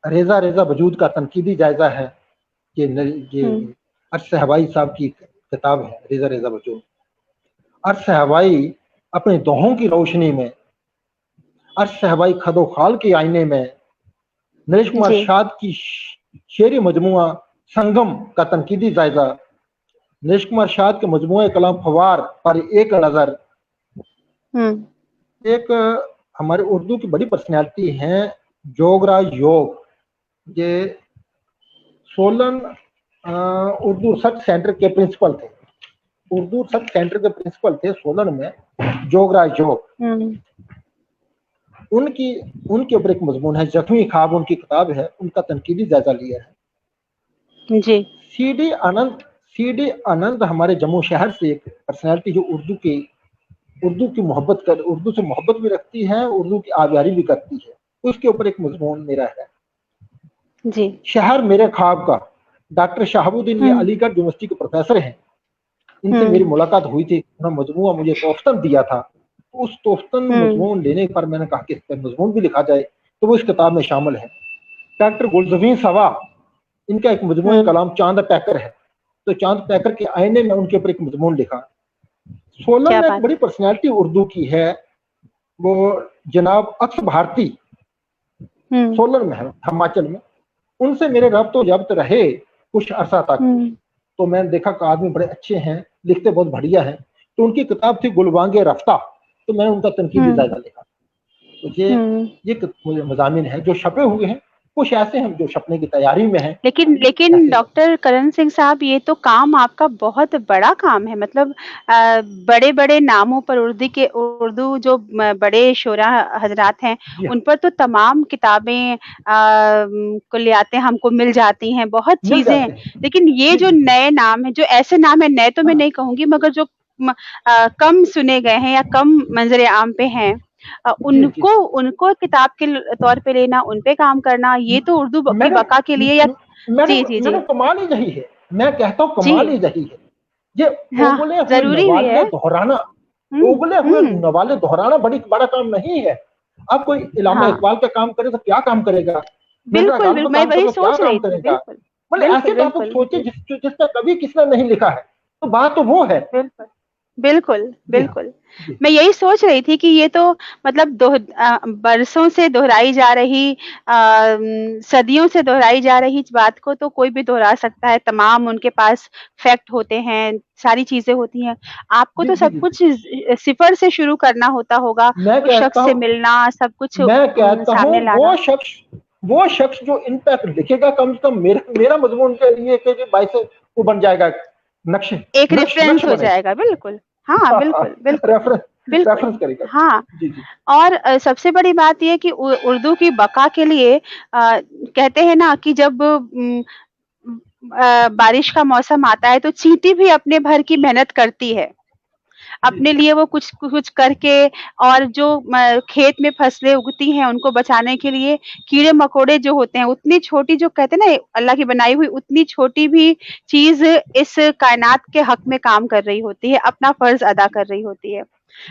C: रेजा रेजा वजूद का तनकीदी जायजा है, ये अर्श हवाई साहब की किताब है, रेजा रेजा वजूद। अर्श हवाई अपने दोहों की रोशनी में, अर्श हवाई खदो खाल के आईने में, नरेश कुमार शाद की शेरी मजमुआ संगम का तनकीदी जायजा, नरेश कुमार शाद के मजमुए कलाम फवार पर एक नजर। एक हमारे उर्दू की बड़ी पर्सनैलिटी हैं जोगराज योग, ये सोलन उर्दू रिसर्च सेंटर के प्रिंसिपल थे, उर्दू रिसर्च सेंटर के प्रिंसिपल थे सोलन में, जोगराज योग। उनके ऊपर एक मजमून है जख्मी ख्वाब, उनकी किताब है, उनका तनकीदी जायजा लिया है जी। सीडी आनंद हमारे जम्मू शहर से एक पर्सनैलिटी जो उर्दू की मोहब्बत कर, उर्दू से मोहब्बत भी रखती है, उर्दू की आबियारी भी करती है, उसके ऊपर एक मजमून मेरा है जी। शहर मेरे ख्वाब का, डॉक्टर शहाबुद्दीन ये अलीगढ़ यूनिवर्सिटी के प्रोफेसर हैं, इनसे मेरी मुलाकात हुई थी, उन्होंने मजमूआ मुझे तोहफतन दिया था। उस तोहफतन मजमून लेने पर मैंने कहा कि इस पर मजमून भी लिखा जाए, तो वो इस किताब में शामिल है। डॉक्टर गुलजबीन सवा, इनका एक मजमूआ कलाम चांद पैकर है, तो चांद पैकर के आईने में उनके ऊपर एक मजमून लिखा। सोलन में एक बड़ी पर्सनैलिटी उर्दू की है, वो जनाब अक्स भारती, सोलन में है, हिमाचल में। उनसे मेरे रब्तो जब्त रहे कुछ अरसा तक, तो मैंने देखा कि आदमी बड़े अच्छे हैं, लिखते बहुत बढ़िया है, तो उनकी किताब थी गुलबांगे रफ्ता, तो मैंने उनका तनकीदी जायजा लिखा। तो ये मज़ामीन है जो छपे हुए हैं, कुछ ऐसे हैं जो छपने की तैयारी में हैं।
A: लेकिन डॉक्टर करण सिंह साहब, ये तो काम आपका बहुत बड़ा काम है, मतलब बड़े बड़े नामों पर उर्दू जो बड़े शोरा हजरात हैं, उन पर तो तमाम किताबें कुल्लियातें हमको मिल जाती हैं, बहुत चीजें हैं। लेकिन ये जो नए नाम है, जो ऐसे नाम है, नए तो मैं नहीं कहूंगी, मगर जो कम सुने गए हैं या कम मंजरे आम पे हैं, उनको किताब के तौर पे लेना, उन पे काम करना, ये तो उर्दू की बका के लिए या
C: जी कमाल ही यही है। मैं कहता हूँ कमाल ही यही है, ये उगले हुए नवाले दोहराना, उगले हुए नवाले दोहराना बड़ा काम नहीं है। अब कोई इलामा इकबाल का काम करे तो क्या काम करेगा?
A: बिल्कुल, मैं वही सोच रही थी।
C: मतलब ऐसे तो आप सोचिए जिसका कभी किसने नहीं लिखा है, तो बात तो वो है।
A: बिल्कुल, मैं यही सोच रही थी कि ये तो मतलब बरसों से दोहराई जा रही, सदियों से दोहराई जा रही बात को तो कोई भी दोहरा सकता है, तमाम उनके पास फैक्ट होते हैं, सारी चीजें होती हैं। आपको तो सब कुछ सिफर से शुरू करना होता होगा, उस शख्स से मिलना, सब कुछ सामने लाना।
C: वो शख्स जो इन पर लिखेगा, कम से कम मेरा मजमून के लिए भाई से वो बन जाएगा नक्शे,
A: एक रेफरेंस हो जाएगा। बिल्कुल, हाँ, बिल्कुल
C: रेफरेंस करेगा।
A: हाँ जी। और सबसे बड़ी बात यह कि उर्दू की बका के लिए कहते हैं ना कि जब बारिश का मौसम आता है तो चींटी भी अपने भर की मेहनत करती है, अपने लिए वो कुछ करके, और जो खेत में फसलें उगती हैं उनको बचाने के लिए कीड़े मकोड़े जो होते हैं, उतनी छोटी, जो कहते हैं ना अल्लाह की बनाई हुई, उतनी छोटी भी चीज इस कायनात के हक में काम कर रही होती है, अपना फर्ज अदा कर रही होती है।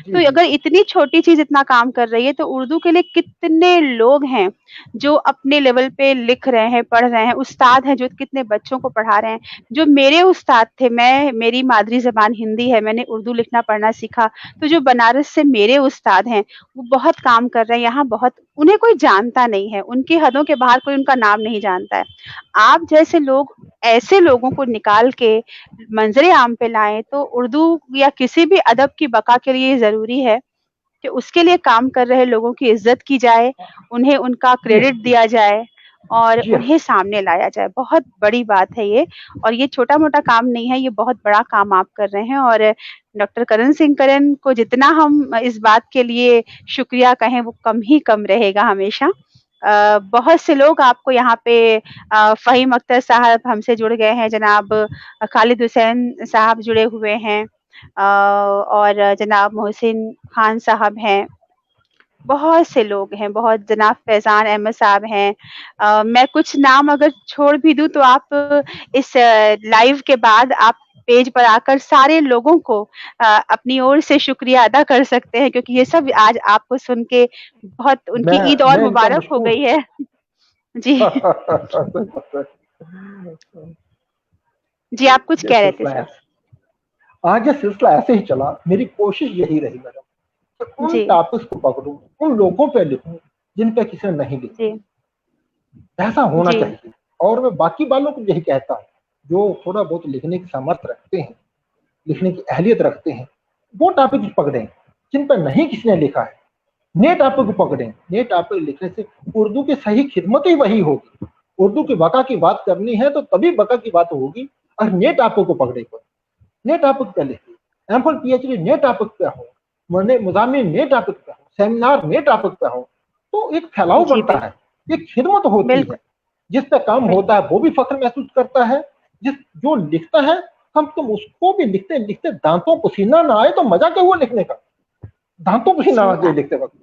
A: तो अगर इतनी छोटी चीज इतना काम कर रही है, तो उर्दू के लिए कितने लोग हैं जो अपने लेवल पे लिख रहे हैं, पढ़ रहे हैं, उस्ताद हैं जो कितने बच्चों को पढ़ा रहे हैं। जो मेरे उस्ताद थे, मेरी मादरी ज़बान हिंदी है, मैंने उर्दू लिखना पढ़ना सीखा, तो जो बनारस से मेरे उस्ताद हैं, वो बहुत काम कर रहे हैं यहाँ, बहुत, उन्हें कोई जानता नहीं है, उनकी हदों के बाहर कोई उनका नाम नहीं जानता है। आप जैसे लोग ऐसे लोगों को निकाल के मंजरे आम पे लाएं, तो उर्दू या किसी भी अदब की बका के लिए जरूरी है कि उसके लिए काम कर रहे लोगों की इज्जत की जाए, उन्हें उनका क्रेडिट दिया जाए और उन्हें सामने लाया जाए। बहुत बड़ी बात है ये, और ये छोटा-मोटा काम नहीं है, ये बहुत बड़ा काम आप कर रहे हैं। और डॉक्टर करण सिंह करण को जितना हम इस बात के लिए शुक्रिया कहें वो कम ही कम रहेगा हमेशा। बहुत से लोग आपको यहाँ पे फ़हीम अख्तर साहब हमसे जुड़ गए हैं, जनाब खालिद हुसैन साहब जुड़े हुए हैं, और जनाब मोहसिन खान साहब हैं। बहुत से लोग हैं, बहुत जनाब फैज़ान अहमद साहब हैं। मैं कुछ नाम अगर छोड़ भी दूँ तो आप इस लाइव के बाद आप पेज पर आकर सारे लोगों को अपनी ओर से शुक्रिया अदा कर सकते हैं, क्योंकि ये सब आज आपको सुन के बहुत उनकी ईद और मुबारक हो गई है। जी। जी, आप कुछ कह रहे थे सर।
C: आज ये सिलसिला ऐसे ही चला। मेरी कोशिश यही रही मैडम कि उन टॉपिक्स को पकड़ूं, उन लोगों पे लिखूं जिन पे किसी ने नहीं लिखा। ऐसा होना चाहिए। और मैं बाकी वालों को यही कहता हूँ जो थोड़ा बहुत लिखने की सामर्थ्य रखते हैं, लिखने की अहलियत रखते हैं, वो टॉपिक पकड़ें जिन पर नहीं किसी ने लिखा है। नए टॉपिक को पकड़ें। नए टॉपिक लिखने से उर्दू की सही खिदमत ही वही होगी। उर्दू की बका की बात करनी है तो तभी बका की बात होगी। और नए टॉपिक को पकड़े, नए टॉपिक पे लिखिए। एमफिल पीएचडी नए टॉपिक पे हो, मुज़ाम्मिन नए टॉपिक पे हो, सेमिनार नए टॉपिक पे हो, तो एक फैलाव बढ़ता है, एक खिदमत होती है। जिस पे काम होता है वो भी फख्र महसूस करता है, जो लिखता है कम तुम उसको भी लिखते लिखते दांतों पसीना ना आए तो मजा क्या हुआ लिखने का। दांतों पसीना आ जाए लिखते वक्त।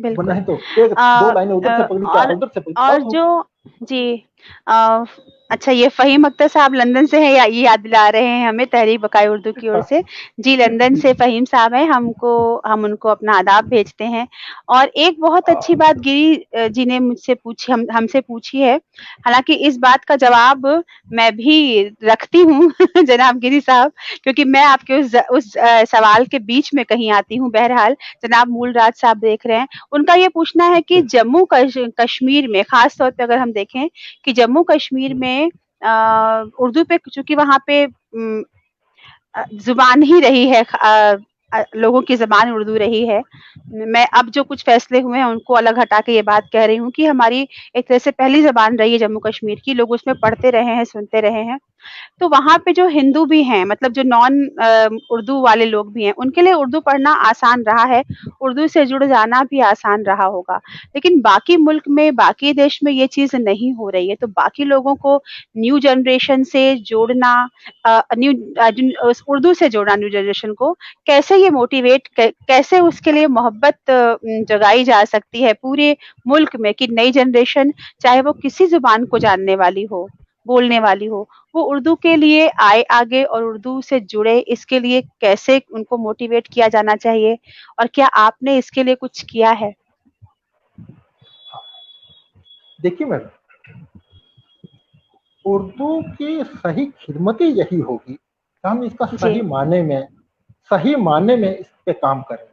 A: बिल्कुल।
C: नहीं तो दो लाइनें उधर से पकड़ी, चार उधर से पकड़ी।
A: और जो जी अच्छा, ये फ़हीम अख्तर साहब लंदन से हैं, या ये याद दिला रहे हैं हमें तहरीक बकाए उर्दू की ओर से। जी, लंदन से फ़हीम साहब हैं, हम उनको अपना आदाब भेजते हैं। और एक बहुत अच्छी बात गिरी जी ने मुझसे पूछी, हमसे पूछी है। हालाँकि इस बात का जवाब मैं भी रखती हूँ जनाब गिरी साहब, क्योंकि मैं आपके उस सवाल के बीच में कहीं आती हूँ। बहरहाल जनाब मूलराज साहब देख रहे हैं, उनका ये पूछना है कि जम्मू कश्मीर में ख़ास तौर पे अगर हम देखें कि जम्मू कश्मीर में उर्दू पे, चूँकि वहाँ पे ज़ुबान ही रही है, लोगों की ज़बान उर्दू रही है। मैं अब जो कुछ फैसले हुए हैं उनको अलग हटा के ये बात कह रही हूँ कि हमारी एक तरह से पहली ज़बान रही है जम्मू कश्मीर की, लोग उसमें पढ़ते रहे हैं, सुनते रहे हैं। तो वहाँ पे जो हिंदू भी हैं, मतलब जो नॉन उर्दू वाले लोग भी हैं, उनके लिए उर्दू पढ़ना आसान रहा है, उर्दू से जुड़ जाना भी आसान रहा होगा। लेकिन बाकी मुल्क में, बाकी देश में ये चीज़ नहीं हो रही है। तो बाकी लोगों को न्यू जनरेशन से जोड़ना, उर्दू से जोड़ना न्यू जनरेशन को, कैसे ये मोटिवेट कैसे उसके लिए मोहब्बत जगाई जा सकती है पूरे मुल्क में कि नई जनरेशन, चाहे वो किसी ज़ुबान को जानने वाली हो, बोलने वाली हो, वो उर्दू के लिए आए आगे और उर्दू से जुड़े। इसके लिए कैसे उनको मोटिवेट किया जाना चाहिए, और क्या आपने इसके लिए कुछ किया है?
C: देखिए मैडम, उर्दू की सही खिदमत ही यही होगी कि हम इसका सही माने में इस पे काम करें।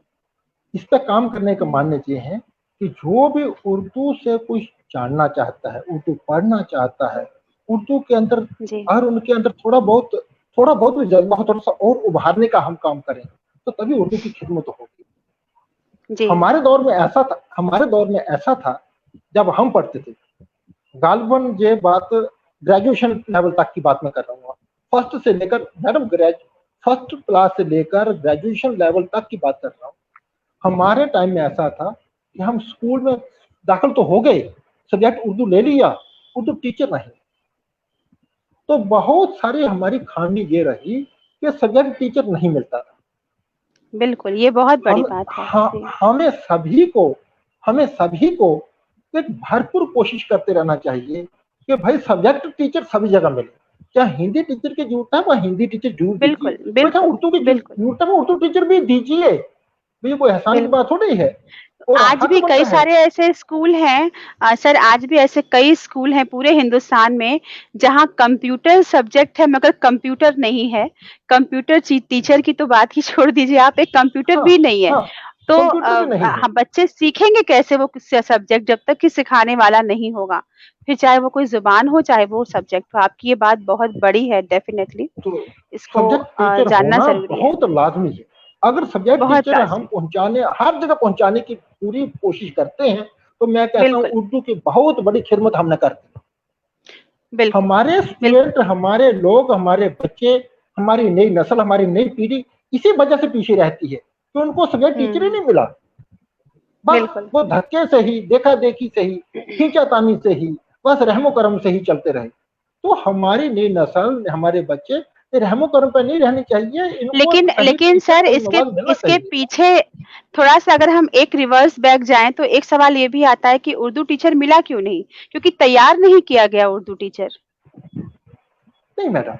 C: इस पे काम करने का मान्य ये है कि जो भी उर्दू से कुछ जानना चाहता है, उर्दू पढ़ना चाहता है, उर्दू के अंदर और उनके अंदर थोड़ा बहुत भी जज्बा हो, थोड़ा सा और उभारने का हम काम करें तो तभी उर्दू की खिदमत होगी। हमारे दौर में ऐसा था जब हम पढ़ते थे, गालबन ये बात ग्रेजुएशन लेवल तक की बात मैं कर रहा हूँ, फर्स्ट से लेकर मैडम फर्स्ट क्लास से लेकर ग्रेजुएशन लेवल तक की बात कर रहा हूँ। हमारे टाइम में ऐसा था कि हम स्कूल में दाखिल तो हो गए, सब्जेक्ट उर्दू ले लिया, उर्दू टीचर नहीं। तो बहुत सारी हमारी खामी ये रही कि सब्जेक्ट टीचर नहीं मिलता था।
A: बिल्कुल, ये बहुत बड़ी बात है।
C: हमें सभी को एक भरपूर कोशिश करते रहना चाहिए कि भाई सब्जेक्ट टीचर सभी जगह मिले। चाहे हिंदी टीचर की जरूरत है वह हिंदी टीचर जरूर दीजिए, उर्दू की जरूरत है उर्दू टीचर भी दीजिए, ये कोई एहसान की बात थोड़ी है।
A: आज भी कई सारे ऐसे स्कूल हैं सर, आज भी ऐसे कई स्कूल हैं पूरे हिंदुस्तान में जहां कंप्यूटर सब्जेक्ट है मगर कंप्यूटर नहीं है। कंप्यूटर टीचर की तो बात ही छोड़ दीजिए आप, एक कंप्यूटर भी नहीं है। तो बच्चे सीखेंगे कैसे वो सब्जेक्ट जब तक कि सिखाने वाला नहीं होगा, फिर चाहे वो कोई जुबान हो चाहे वो सब्जेक्ट हो। आपकी ये बात बहुत बड़ी है, डेफिनेटली इसको जानना जरूरी है।
C: बहुत लाजमी है। अगर सब्जेक्ट टीचर हम पहुंचाने, हर जगह पहुंचाने की पूरी कोशिश करते हैं, तो मैं कहता हूँ उर्दू की बहुत बड़ी खिदमत हमने कर दी। हमारे स्टूडेंट, हमारे लोग, हमारे बच्चे, हमारी नई नस्ल, हमारी नई पीढ़ी इसी वजह से पीछे रहती है कि उनको सब्जेक्ट टीचर ही नहीं मिला। बस वो धक्के से ही, देखा देखी से ही, खींचातानी से ही, बस रहमो करम से ही चलते रहे। तो हमारी नई नस्ल, हमारे बच्चे रहमो करम पर नहीं रहनी चाहिए।
A: लेकिन सर इसके पीछे थोड़ा सा अगर हम एक रिवर्स बैक जाएं तो एक सवाल ये भी आता है कि उर्दू टीचर मिला क्यों नहीं? क्योंकि तैयार नहीं किया गया उर्दू टीचर।
C: नहीं मैडम,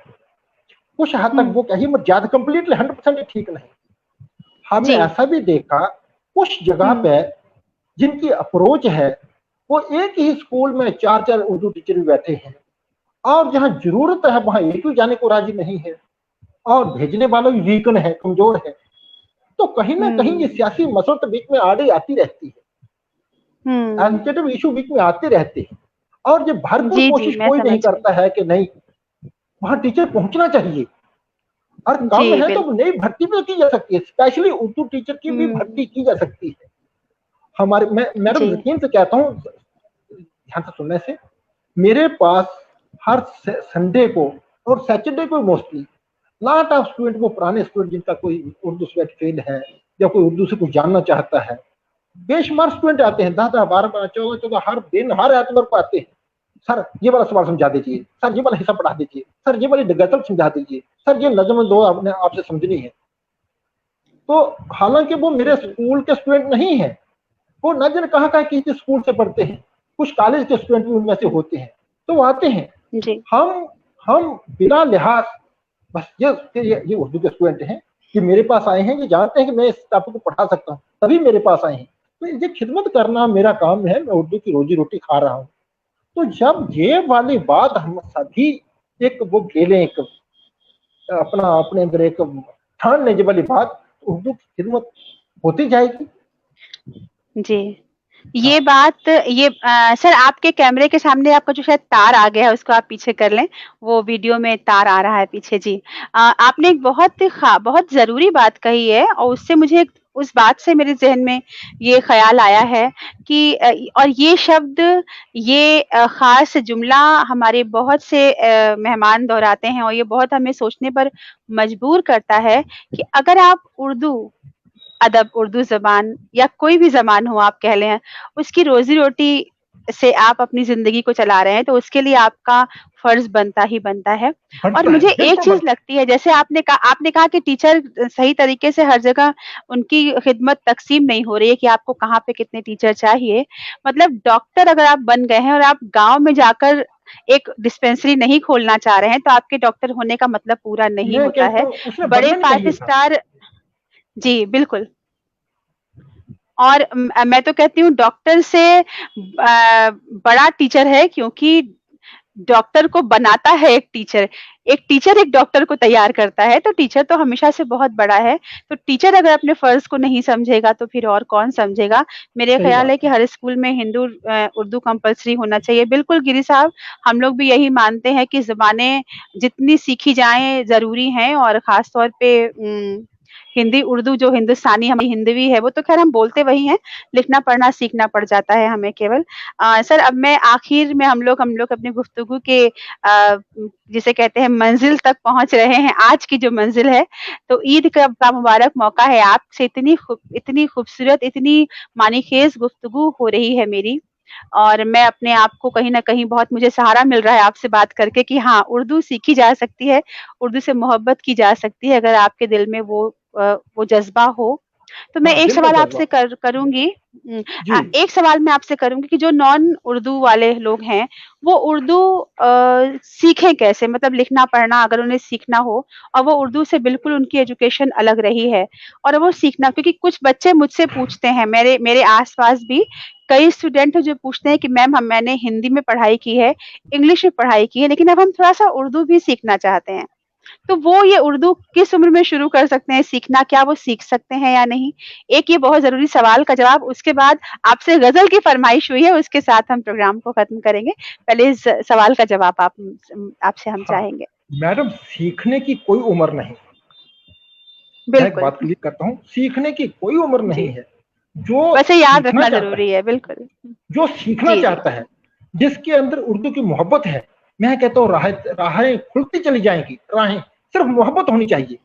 C: कुछ हद तक वो कहीं ज्यादा कंप्लीटली 100% ठीक नहीं। हमने ऐसा भी देखा कुछ जगह पे जिनकी अप्रोच है वो एक ही स्कूल में 4-4 उर्दू टीचर भी बैठे हैं, और जहां जरूरत है वहां एक भी जाने को राजी नहीं है, और भेजने वाला भी वीकन है, कमजोर है। तो कहीं ना कहीं ये सियासी मसलत बीच में आड़ी आती रहती है, एडमिनिस्ट्रेटिव इशू बीच में आते रहते हैं, और ये भरपूर कोशिश कोई नहीं करता है कि नहीं वहां टीचर पहुंचना चाहिए। और कम है तो नई भर्ती भी की जा सकती है, स्पेशली उर्दू टीचर की भी भर्ती की जा सकती है। हमारे, मैं मैडम यकीन से कहता हूँ, ध्यान से सुनने से, मेरे पास हर संडे को और सैटरडे को मोस्टली लॉट ऑफ स्टूडेंट, वो पुराने स्टूडेंट जिनका कोई उर्दू सब्जेक्ट फेल है या कोई उर्दू से कुछ जानना चाहता है, बेशुमार स्टूडेंट आते हैं, 10-10, 12-12, 14-14 हर दिन, हर एतवार को आते हैं। सर ये वाला सवाल समझा दीजिए, सर ये वाला हिस्सा पढ़ा दीजिए, सर ये वाली गजल समझा दीजिए, सर ये नज़म दो आपने आपसे समझनी है। तो हालांकि वो मेरे स्कूल के स्टूडेंट नहीं है, वो न जाने कहाँ कहाँ किसी स्कूल से पढ़ते हैं, कुछ कॉलेज के स्टूडेंट भी उनमें से होते हैं, तो वो आते हैं। हम बिना लिहाज, बस ये उर्दू के स्टूडेंट हैं कि मेरे पास आए हैं, ये जानते हैं कि मैं इस टॉपिक को पढ़ा सकता हूँ, तभी मेरे पास आए हैं। तो ये खिदमत करना मेरा काम है, मैं उर्दू की रोजी रोटी खा रहा हूँ। तो जब ये वाली बात हम सभी एक वो ले लें, एक अपने अंदर एक ठान लेने वाली बात, उर्दू की खिदमत होती जाएगी।
A: जी, ये बात, ये सर आपके कैमरे के सामने आपका जो शायद तार आ गया है उसको आप पीछे कर लें, वो वीडियो में तार आ रहा है पीछे। जी, आपने एक बहुत जरूरी बात कही है, और उससे मुझे उस बात से मेरे जहन में ये ख्याल आया है कि और ये शब्द, ये खास जुमला हमारे बहुत से मेहमान दोहराते हैं, और ये बहुत हमें सोचने पर मजबूर करता है कि अगर आप उर्दू अदब, उर्दू ज़बान या कोई भी ज़बान हो आप कह लें, उसकी रोज़ी-रोटी से आप अपनी ज़िंदगी को चला रहे हैं, तो उसके लिए आपका फ़र्ज़ बनता ही बनता है। और मुझे एक चीज़ लगती है, जैसे आपने कहा कि टीचर सही तरीके से हर जगह उनकी खिदमत तक़सीम नहीं हो रही है कि आपको कहाँ पे कितने टीचर चाहिए। मतलब डॉक्टर अगर आप बन गए हैं और आप गाँव में जाकर एक डिस्पेंसरी नहीं खोलना चाह रहे हैं, तो आपके डॉक्टर होने का मतलब पूरा नहीं होता है। बड़े 5 स्टार, जी, बिल्कुल। और मैं तो कहती हूँ डॉक्टर से बड़ा टीचर है, क्योंकि डॉक्टर को बनाता है एक टीचर। एक टीचर एक डॉक्टर को तैयार करता है, तो टीचर तो हमेशा से बहुत बड़ा है। तो टीचर अगर अपने फ़र्ज़ को नहीं समझेगा तो फिर और कौन समझेगा? मेरा ख़्याल है कि हर स्कूल में उर्दू कंपल्सरी होना चाहिए। बिल्कुल गिरी साहब, हम लोग भी यही मानते हैं कि ज़बानें जितनी सीखी जाएँ ज़रूरी हैं, और ख़ास तौर पे हिंदी, उर्दू जो हिंदुस्तानी हमारी हिंदवी है, वो तो ख़ैर हम बोलते वही हैं, लिखना पढ़ना सीखना पड़ जाता है हमें केवल। सर, अब मैं आखिर में हम लोग अपनी गुफ्तगू के जिसे कहते हैं मंज़िल तक पहुँच रहे हैं, आज की जो मंज़िल है, तो ईद का मुबारक मौका है। आपसे इतनी खूबसूरत, इतनी मानीखेज़ गुफ्तगू हो रही है मेरी, और मैं अपने आप को कहीं न कहीं बहुत, मुझे सहारा मिल रहा है आपसे बात करके कि हाँ, उर्दू सीखी जा सकती है, उर्दू से मोहब्बत की जा सकती है, अगर आपके दिल में वो जज़्बा हो। तो मैं एक सवाल आपसे करूँगी, एक सवाल मैं आपसे करूँगी कि जो नॉन उर्दू वाले लोग हैं, वो उर्दू सीखें कैसे? मतलब लिखना पढ़ना अगर उन्हें सीखना हो, और वो उर्दू से बिल्कुल उनकी एजुकेशन अलग रही है, और वो सीखना, क्योंकि कुछ बच्चे मुझसे पूछते हैं, मेरे आस-पास भी कई स्टूडेंट हैं जो पूछते हैं कि मैम मैंने हिंदी में पढ़ाई की है, इंग्लिश में पढ़ाई की है, लेकिन अब हम थोड़ा-सा उर्दू भी सीखना चाहते हैं। तो वो ये उर्दू किस उम्र में शुरू कर सकते हैं सीखना? क्या वो सीख सकते हैं या नहीं? एक ये बहुत ज़रूरी सवाल का जवाब, उसके बाद आपसे गज़ल की फ़रमाइश हुई है, उसके साथ हम प्रोग्राम को ख़त्म करेंगे। पहले इस सवाल का जवाब आपसे हम चाहेंगे।
C: मैडम, सीखने की कोई उम्र नहीं। मैं एक बात क्लियर करता हूँ, सीखने की कोई उम्र नहीं है। जो
A: वैसे याद रखना जरूरी है, बिल्कुल।
C: जो सीखना चाहता है, जिसके अंदर उर्दू की मोहब्बत है, मैं कहता हूँ राहें खुलती चली जाएंगी। राहें सिर्फ मोहब्बत होनी चाहिए,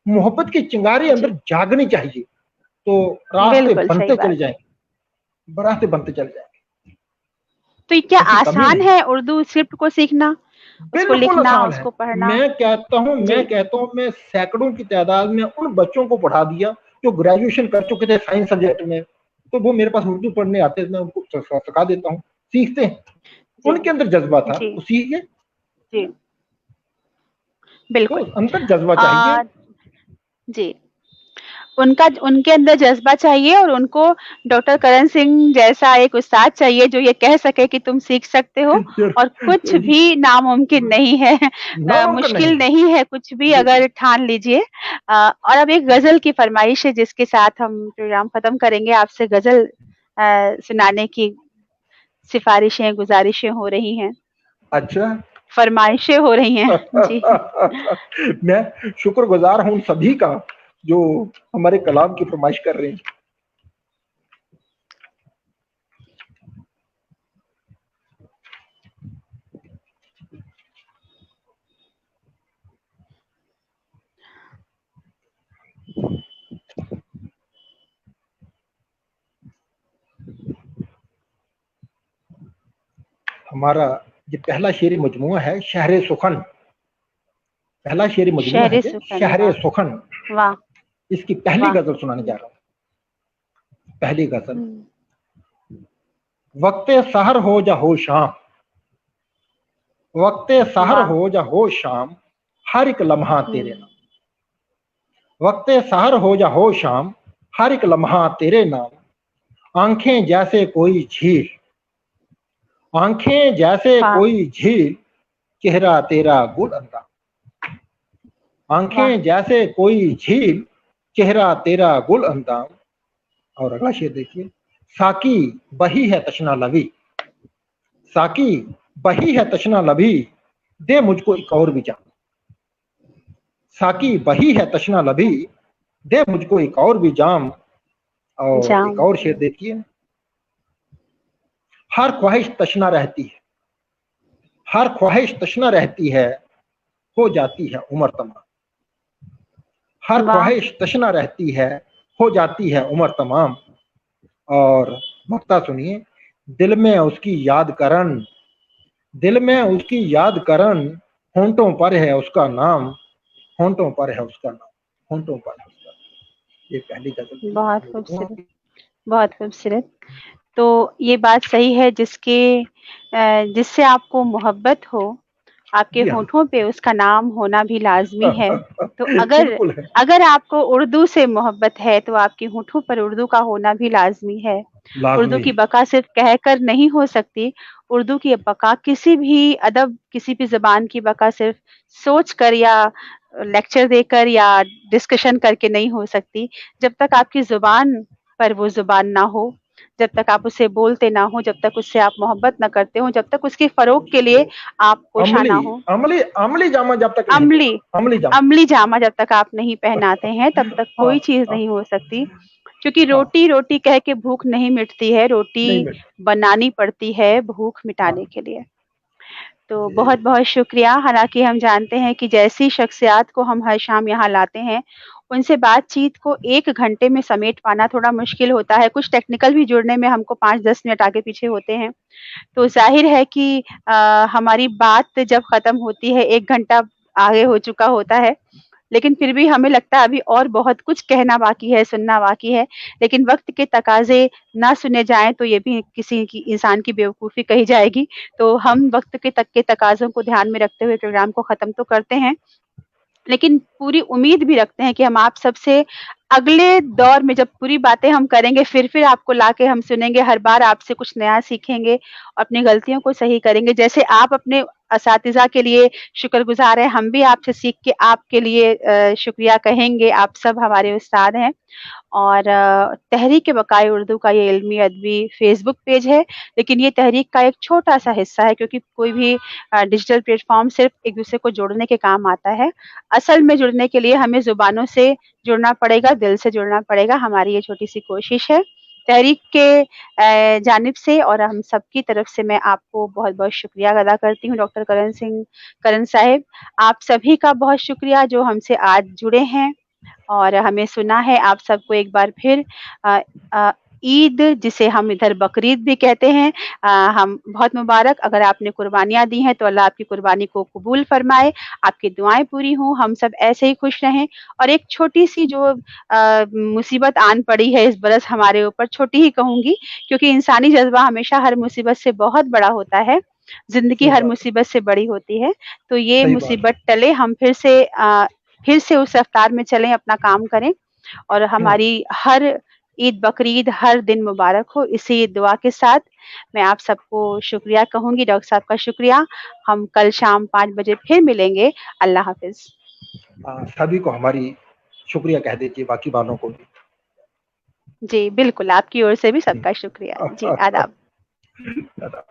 C: मोहब्बत की चिंगारी अंदर जागनी चाहिए, तो रास्ते बनते चले जाएंगे, रास्ते बनते चले जाएंगे।
A: तो क्या आसान है उर्दू स्क्रिप्ट को सीखना, उसको लिखना, उसको पढ़ना?
C: मैं कहता हूँ मैं सैकड़ों की तादाद में उन बच्चों को पढ़ा दिया जो ग्रेजुएशन कर चुके थे साइंस सब्जेक्ट में, तो वो मेरे पास उर्दू पढ़ने आते थे, मैं उनको सिखा देता हूँ, सीखते हैं। उनके अंदर जज्बा था, वो सीख गए।
A: जी बिल्कुल,
C: तो अंदर जज्बा चाहिए
A: जी, उनके अंदर जज्बा चाहिए, और उनको डॉक्टर करण सिंह जैसा एक उस्ताद चाहिए जो ये कह सके कि तुम सीख सकते हो और कुछ भी नामुमकिन नहीं है, मुश्किल नहीं है कुछ भी अगर ठान लीजिए। और अब एक गजल की फरमाइश है जिसके साथ हम प्रोग्राम खत्म करेंगे। आपसे गजल सुनाने की सिफारिशें, गुजारिशें हो रही हैं।
C: अच्छा,
A: फरमाइशें हो रही हैं। जी
C: मैं शुक्रगुजार हूँ सभी का जो हमारे कलाम की फरमाइश कर रहे हैं। हमारा ये पहला शेरी मजमुआ है शहरे सुखन, पहला शेरी मजमुआ है शहरे सुखन।
A: वाह,
C: इसकी पहली गजल सुनाने जा रहा हूँ। पहली गजल। वक्ते सहर हो जा हो शाम, वक्ते सहर हो जा हो शाम, हर एक लम्हा तेरे नाम। वक्ते सहर हो जा हो शाम, हर एक लम्हा तेरे नाम। आंखें जैसे कोई झील, आंखें जैसे कोई झील, चेहरा तेरा गुल अंदाम। आंखें जैसे कोई झील, चेहरा तेरा गुल अंदाम। और अगला शेर देखिए। साकी बही है तशना लबी, साकी बही है तशना लबी, दे मुझको एक और भी जाम। साकी बही है तशना लबी, दे मुझको एक और भी जाम। और एक और शेर देखिए। हर ख्वाहिश तशना रहती है, हर ख्वाहिश तशना रहती है, हो जाती है उम्र तमाम। हर ख्वाहिश तशना रहती है, हो जाती है उम्र तमाम। और मक्ता सुनिए। दिल में उसकी याद करन, दिल में उसकी याद करन, होंठों पर है उसका नाम, होंठों पर है उसका नाम, होंठों पर है उसका नाम। ये पहली गजल।
A: बहुत खूबसूरत, बहुत खूबसूरत। तो ये बात सही है, जिससे आपको मोहब्बत हो, आपके होठों पे उसका नाम होना भी लाजमी है। तो अगर आपको उर्दू से मोहब्बत है तो आपके होठों पर उर्दू का होना भी लाजमी है। उर्दू की बका सिर्फ कहकर नहीं हो सकती, उर्दू की बका किसी भी अदब, किसी भी ज़बान की बका सिर्फ सोच कर या लेक्चर देकर या डिस्कशन करके नहीं हो सकती। जब तक आपकी ज़ुबान पर वो ज़ुबान ना हो, जब तक आप उसे बोलते ना हो, जब तक उससे आप मोहब्बत ना करते हो, जब तक उसके फ़रोग़ के लिए आप कोशा ना हो,
C: अमली जामा जब तक
A: अमली जामा जब तक आप नहीं पहनाते हैं, तब तक कोई चीज़ नहीं हो सकती। क्योंकि रोटी रोटी कह के भूख नहीं मिटती है, रोटी बनानी पड़ती है भूख मिटाने के लिए। तो बहुत बहुत शुक्रिया। हालांकि हम जानते हैं कि जैसी शख्सियात को हम हर शाम यहाँ लाते हैं, उनसे बातचीत को 1 घंटे में समेट पाना थोड़ा मुश्किल होता है। कुछ टेक्निकल भी जुड़ने में हमको 5-10 मिनट आगे पीछे होते हैं। तो ज़ाहिर है कि हमारी बात जब ख़त्म होती है 1 घंटा आगे हो चुका होता है, लेकिन फिर भी हमें लगता है अभी और बहुत कुछ कहना बाकी है, सुनना बाकी है। लेकिन वक़्त के तकाज़े ना सुने जाएँ तो ये भी किसी की इंसान की बेवकूफ़ी कही जाएगी। तो हम वक़्त के तकाज़ों को ध्यान में रखते हुए प्रोग्राम को ख़त्म तो करते हैं, लेकिन पूरी उम्मीद भी रखते हैं कि हम आप सबसे अगले दौर में जब पूरी बातें हम करेंगे, फिर आपको लाके हम सुनेंगे, हर बार आपसे कुछ नया सीखेंगे, अपनी गलतियों को सही करेंगे। जैसे आप अपने असातिज़ा के लिए शुक्रगुज़ार हैं, हम भी आपसे सीख के आपके लिए शुक्रिया कहेंगे। आप सब हमारे उस्ताद हैं। और तहरीक-ए-बक़ाए उर्दू का ये इल्मी अदबी फ़ेसबुक पेज है, लेकिन ये तहरीक का एक छोटा-सा हिस्सा है, क्योंकि कोई भी डिजिटल प्लेटफ़ॉर्म सिर्फ़ एक-दूसरे को जोड़ने के काम आता है। असल में जुड़ने के लिए हमें ज़ुबानों से जुड़ना पड़ेगा, दिल से जुड़ना पड़ेगा। हमारी ये छोटी-सी कोशिश है। तहरीक के जानिब से और हम सबकी तरफ से मैं आपको बहुत-बहुत शुक्रिया अदा करती हूँ डॉक्टर करण साहिब। आप सभी का बहुत शुक्रिया जो हमसे आज जुड़े हैं और हमें सुना है। आप सबको एक बार फिर अ अ, ईद जिसे हम इधर बकरीद भी कहते हैं हम बहुत मुबारक। अगर आपने कुर्बानियाँ दी हैं तो अल्लाह आपकी कुर्बानी को कबूल फरमाए, आपकी दुआएँ पूरी हों, हम सब ऐसे ही खुश रहें। और एक छोटी-सी जो मुसीबत आन पड़ी है इस बरस हमारे ऊपर, छोटी ही कहूँगी क्योंकि इंसानी जज़्बा हमेशा हर मुसीबत से बहुत बड़ा होता है। ज़िंदगी
C: सही
A: हर
C: बात है,
A: मुसीबत से बड़ी होती है। तो ये
C: सही बात
A: मुसीबत टले, हम फिर से उस रफ्तार में चलें, अपना काम करें और
C: है।
A: हमारी हर ईद, बकरीद हर दिन मुबारक हो। इसी दुआ के साथ मैं आप सबको शुक्रिया कहूँगी, डॉक्टर साहब का शुक्रिया। हम कल शाम 5 बजे फिर मिलेंगे। अल्लाह हाफ़िज़।
C: सभी को हमारी शुक्रिया कह दीजिए, बाकी वालों को भी।
A: जी, बिल्कुल, आपकी ओर से भी सबका शुक्रिया। जी, आदाब।
C: दादा